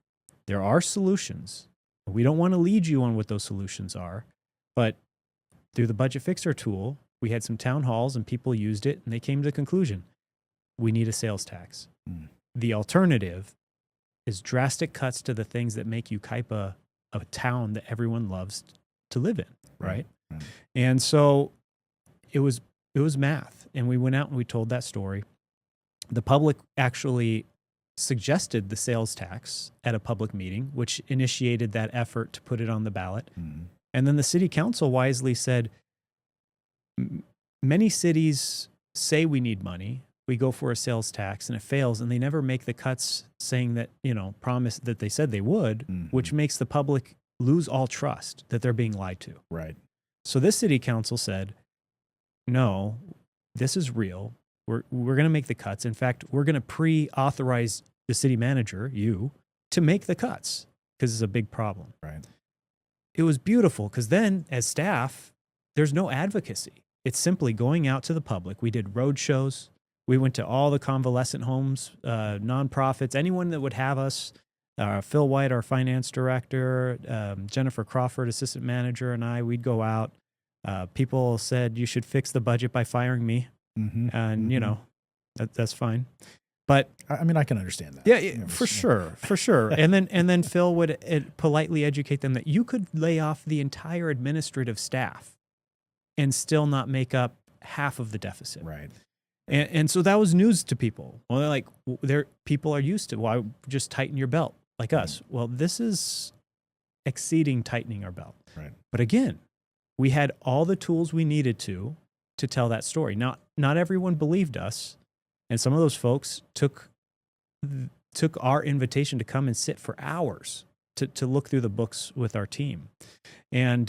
There are solutions. We don't want to lead you on what those solutions are, but through the budget fixer tool, we had some town halls and people used it and they came to the conclusion, we need a sales tax. Mm. The alternative is drastic cuts to the things that make Yucaipa a town that everyone loves to live in, right? Right. And so it was math, and we went out and we told that story. The public actually suggested the sales tax at a public meeting, which initiated that effort to put it on the ballot. Mm-hmm. And then the city council wisely said, many cities say we need money. We go for a sales tax and it fails, and they never make the cuts saying that, promise that they said they would, Mm-hmm. which makes the public lose all trust that they're being lied to. Right. So this city council said, no, this is real. We're going to make the cuts. In fact, we're going to pre-authorize the city manager, you, to make the cuts because it's a big problem. Right. It was beautiful because then as staff, there's no advocacy. It's simply going out to the public. We did road shows. We went to all the convalescent homes, nonprofits, anyone that would have us. Phil White, our finance director, Jennifer Crawford, assistant manager, and we'd go out. People said, you should fix the budget by firing me. Mm-hmm. And, Mm-hmm. that's fine. But I mean, I can understand that. yeah, for sure. And then Phil would politely educate them that you could lay off the entire administrative staff and still not make up half of the deficit. Right. And so that was news to people. Well, they're like, people are used to, why just tighten your belt like us? Well, this is exceeding tightening our belt. Right. But again, we had all the tools we needed to tell that story. Not everyone believed us. And some of those folks took our invitation to come and sit for hours to look through the books with our team. And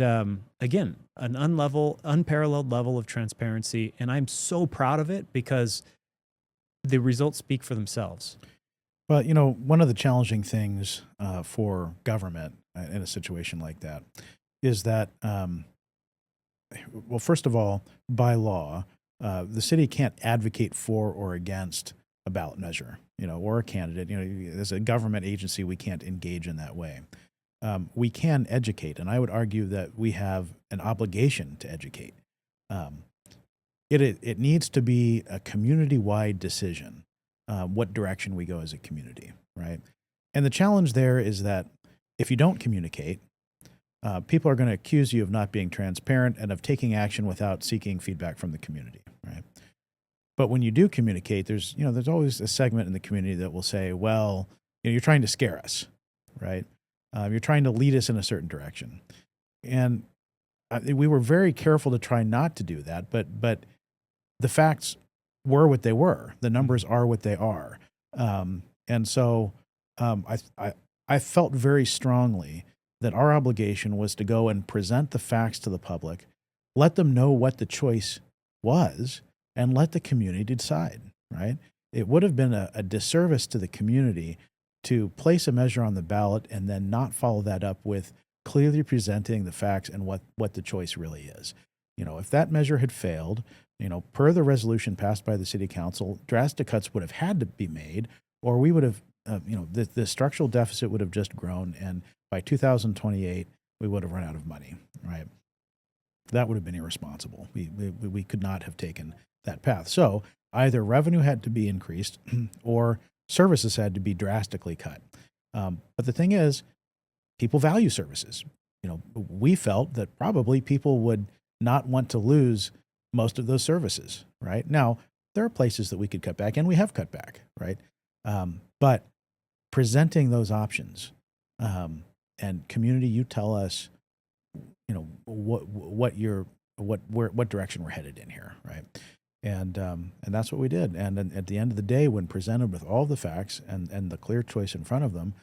again, an unparalleled level of transparency. And I'm so proud of it because the results speak for themselves. Well, one of the challenging things for government in a situation like that is that, well, first of all, by law, the city can't advocate for or against a ballot measure, or a candidate. As a government agency, we can't engage in that way. We can educate, and I would argue that we have an obligation to educate. It needs to be a community-wide decision, what direction we go as a community, right? And the challenge there is that if you don't communicate, people are going to accuse you of not being transparent and of taking action without seeking feedback from the community, right? But when you do communicate, there's always a segment in the community that will say, well, you're trying to scare us, right? You're trying to lead us in a certain direction. And we were very careful to try not to do that, but the facts were what they were. The numbers are what they are. And so I felt very strongly that our obligation was to go and present the facts to the public, let them know what the choice was, and let the community decide, right? It would have been a disservice to the community to place a measure on the ballot and then not follow that up with clearly presenting the facts and what the choice really is. If that measure had failed, per the resolution passed by the city council, drastic cuts would have had to be made, or we would have, the structural deficit would have just grown, and by 2028, we would have run out of money, right? That would have been irresponsible. We could not have taken that path. So either revenue had to be increased or services had to be drastically cut. But the thing is, people value services. We felt that probably people would not want to lose most of those services, right? Now, there are places that we could cut back, and we have cut back, right? But presenting those options, and community, you tell us, what direction we're headed in here, right? And that's what we did. And then at the end of the day, when presented with all the facts and the clear choice in front of them,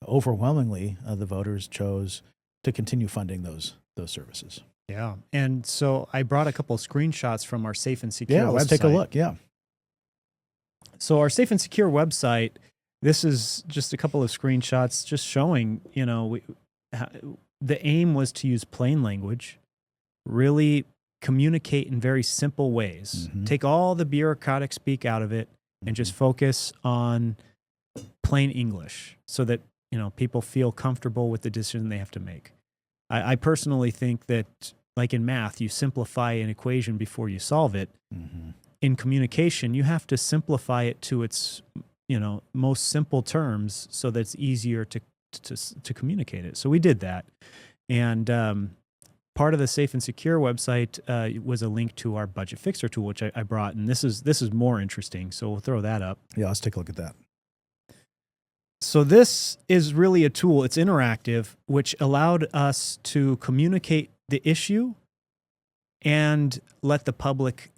overwhelmingly the voters chose to continue funding those services. Yeah. And so I brought a couple of screenshots from our Safe and Secure Yeah, let's website. take a look. Yeah. So our Safe and Secure website, this is just a couple of screenshots just showing, the aim was to use plain language, really communicate in very simple ways, take all the bureaucratic speak out of it, and just focus on plain English so that, people feel comfortable with the decision they have to make. I personally think that, like in math, you simplify an equation before you solve it. In communication, you have to simplify it to its, most simple terms so that it's easier to communicate it. So we did that. And part of the Safe and Secure website was a link to our budget fixer tool, which I brought. And this is more interesting. So we'll throw that up. Yeah, let's take a look at that. So this is really a tool. It's interactive, which allowed us to communicate the issue and let the public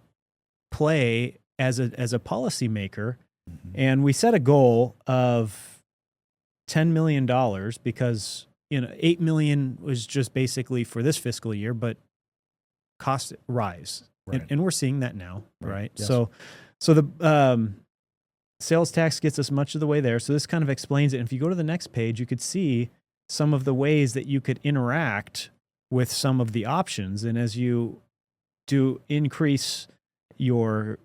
play as a policymaker. And we set a goal of $10 million because, $8 million was just basically for this fiscal year, but costs rise. Right. And we're seeing that now, right? Yes. So the sales tax gets us much of the way there. So this kind of explains it. And if you go to the next page, you could see some of the ways that you could interact with some of the options. And as you do increase your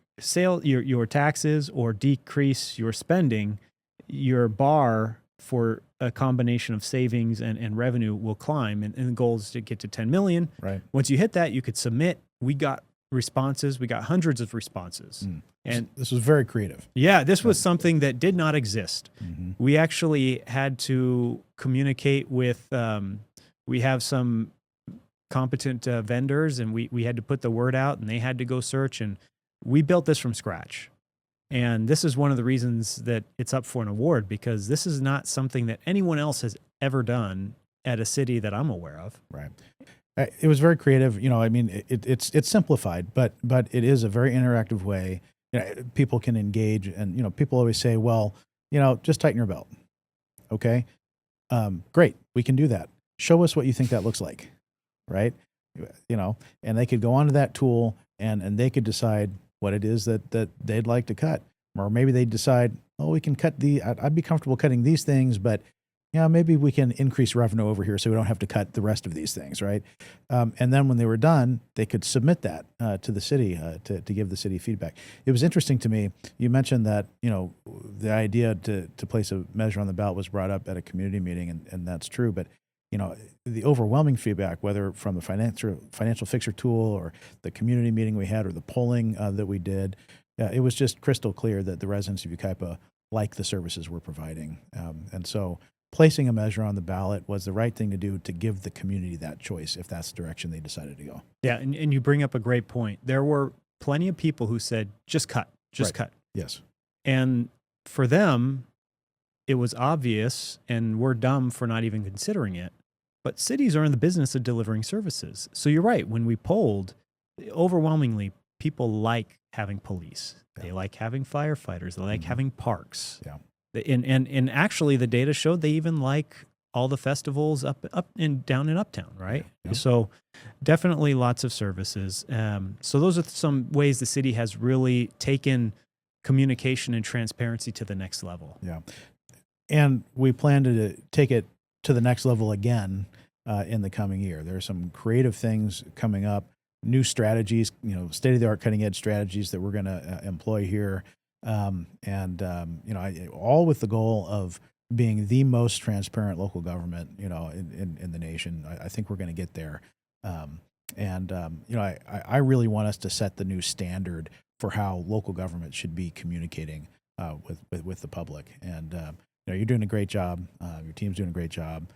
your taxes or decrease your spending, your bar for a combination of savings and revenue will climb. And the goal is to get to 10 million. Right. Once you hit that, you could submit. We got responses. We got hundreds of responses. And this was very creative. yeah, this was something that did not exist. We actually had to communicate with, we have some competent vendors, and we had to put the word out, and they had to go search, and we built this from scratch. And this is one of the reasons that it's up for an award, because this is not something that anyone else has ever done at a city that I'm aware of. Right. It was very creative. It's simplified, but it is a very interactive way. People can engage, and people always say, well, just tighten your belt. Okay. Great. We can do that. Show us what you think that looks like. Right. And they could go onto that tool and they could decide what it is that they'd like to cut. Or maybe they decide, we can cut I'd be comfortable cutting these things, but maybe we can increase revenue over here so we don't have to cut the rest of these things, right? And then when they were done, they could submit that to the city to give the city feedback. It was interesting to me. You mentioned that, the idea to place a measure on the ballot was brought up at a community meeting, and that's true. But, the overwhelming feedback, whether from the financial fixer tool or the community meeting we had or the polling that we did, it was just crystal clear that the residents of Yucaipa like the services we're providing. And so placing a measure on the ballot was the right thing to do to give the community that choice if that's the direction they decided to go. Yeah, and you bring up a great point. There were plenty of people who said, just cut. Yes. And for them, it was obvious, and we're dumb for not even considering it. But cities are in the business of delivering services. So you're right. When we polled, overwhelmingly, people like having police. Yeah. They like having firefighters. They like having parks. Yeah. And actually, the data showed they even like all the festivals up and down in Uptown, right? Yeah. So definitely lots of services. So those are some ways the city has really taken communication and transparency to the next level. Yeah. And we plan to take it to the next level again in the coming year. There are some creative things coming up, new strategies, state-of-the-art cutting-edge strategies that we're going to employ here. All with the goal of being the most transparent local government, in the nation. I think we're going to get there. I really want us to set the new standard for how local government should be communicating with the public. And you're doing a great job. Your team's doing a great job.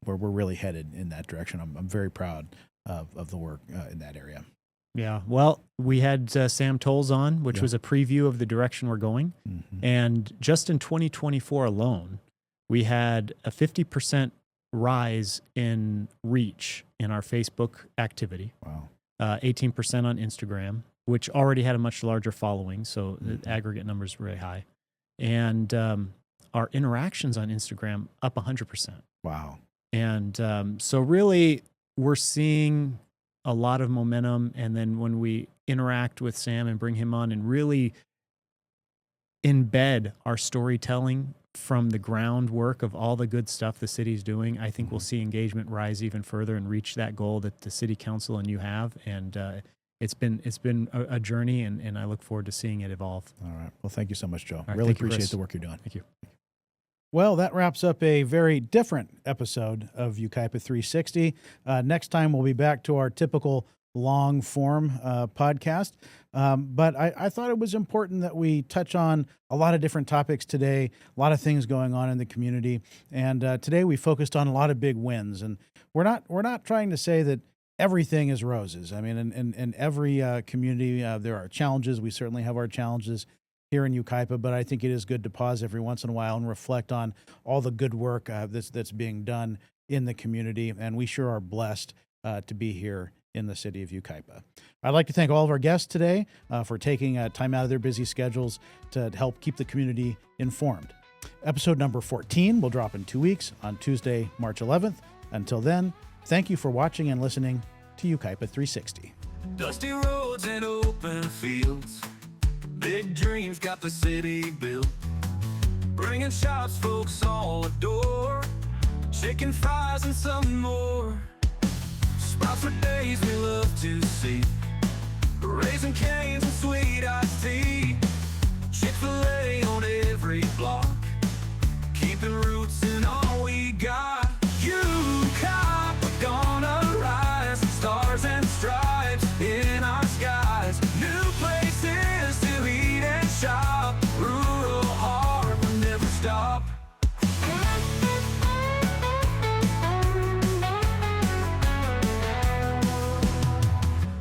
We're really headed in that direction. I'm very proud of the work in that area. Yeah. Well, we had Sam Tolles on, which was a preview of the direction we're going. Mm-hmm. And just in 2024 alone, we had a 50% rise in reach in our Facebook activity. Wow. 18% on Instagram, which already had a much larger following. So the aggregate numbers were very high. And our interactions on Instagram up 100%. Wow. And so really we're seeing a lot of momentum. And then when we interact with Sam and bring him on and really embed our storytelling from the groundwork of all the good stuff the city's doing, I think we'll see engagement rise even further and reach that goal that the city council and you have. And it's been a journey, and I look forward to seeing it evolve. All right. Well, thank you so much, Joe. right, Really thank you, appreciate Chris. the work you're doing. Thank you. Well, that wraps up a very different episode of Yucaipa 360. Next time, we'll be back to our typical long form podcast. But I thought it was important that we touch on a lot of different topics today, a lot of things going on in the community. And today we focused on a lot of big wins. And we're not trying to say that everything is roses. I mean, in every community, there are challenges. We certainly have our challenges here in Yucaipa, but I think it is good to pause every once in a while and reflect on all the good work that's being done in the community. And we sure are blessed to be here in the city of Yucaipa. I'd like to thank all of our guests today for taking time out of their busy schedules to help keep the community informed. Episode number 14 will drop in 2 weeks on Tuesday, March 11th. Until then, thank you for watching and listening to Yucaipa 360. Dusty roads and open fields, big dreams got the city built. Bringing shops folks all adore, chicken fries and some more. Spots for days we love to see, Raising Cane's and sweet iced tea. Chick-fil-A on every block, keeping roots in all we got. Yucaipa gonna rise, stars and stripes in our skies. New places to eat and shop, rural heart will never stop.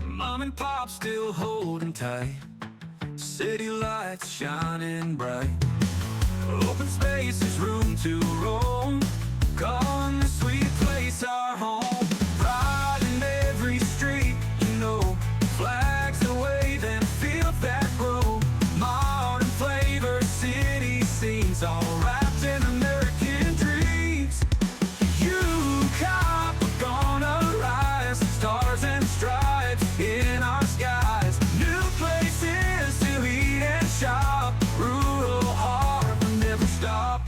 Mom and Pop still holding tight, city lights shining bright. Open spaces, room to roam, calling this sweet place our home. Pride in every street, you know, flags that wave and fields that grow. Modern flavor, city scenes, all wrapped in American dreams. Yucaipa gonna rise, stars and stripes in our skies. New places to eat and shop, rural heart will never stop.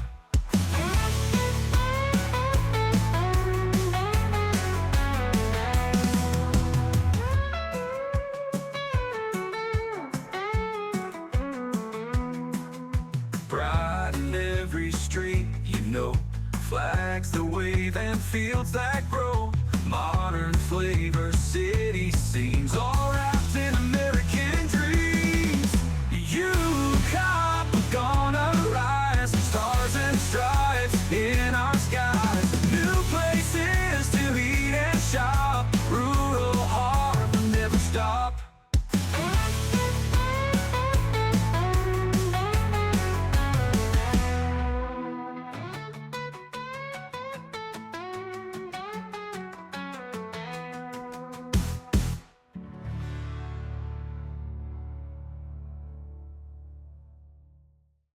Pride in every street, you know, flags that wave and fields that grow. Modern flavor, city scenes, all right.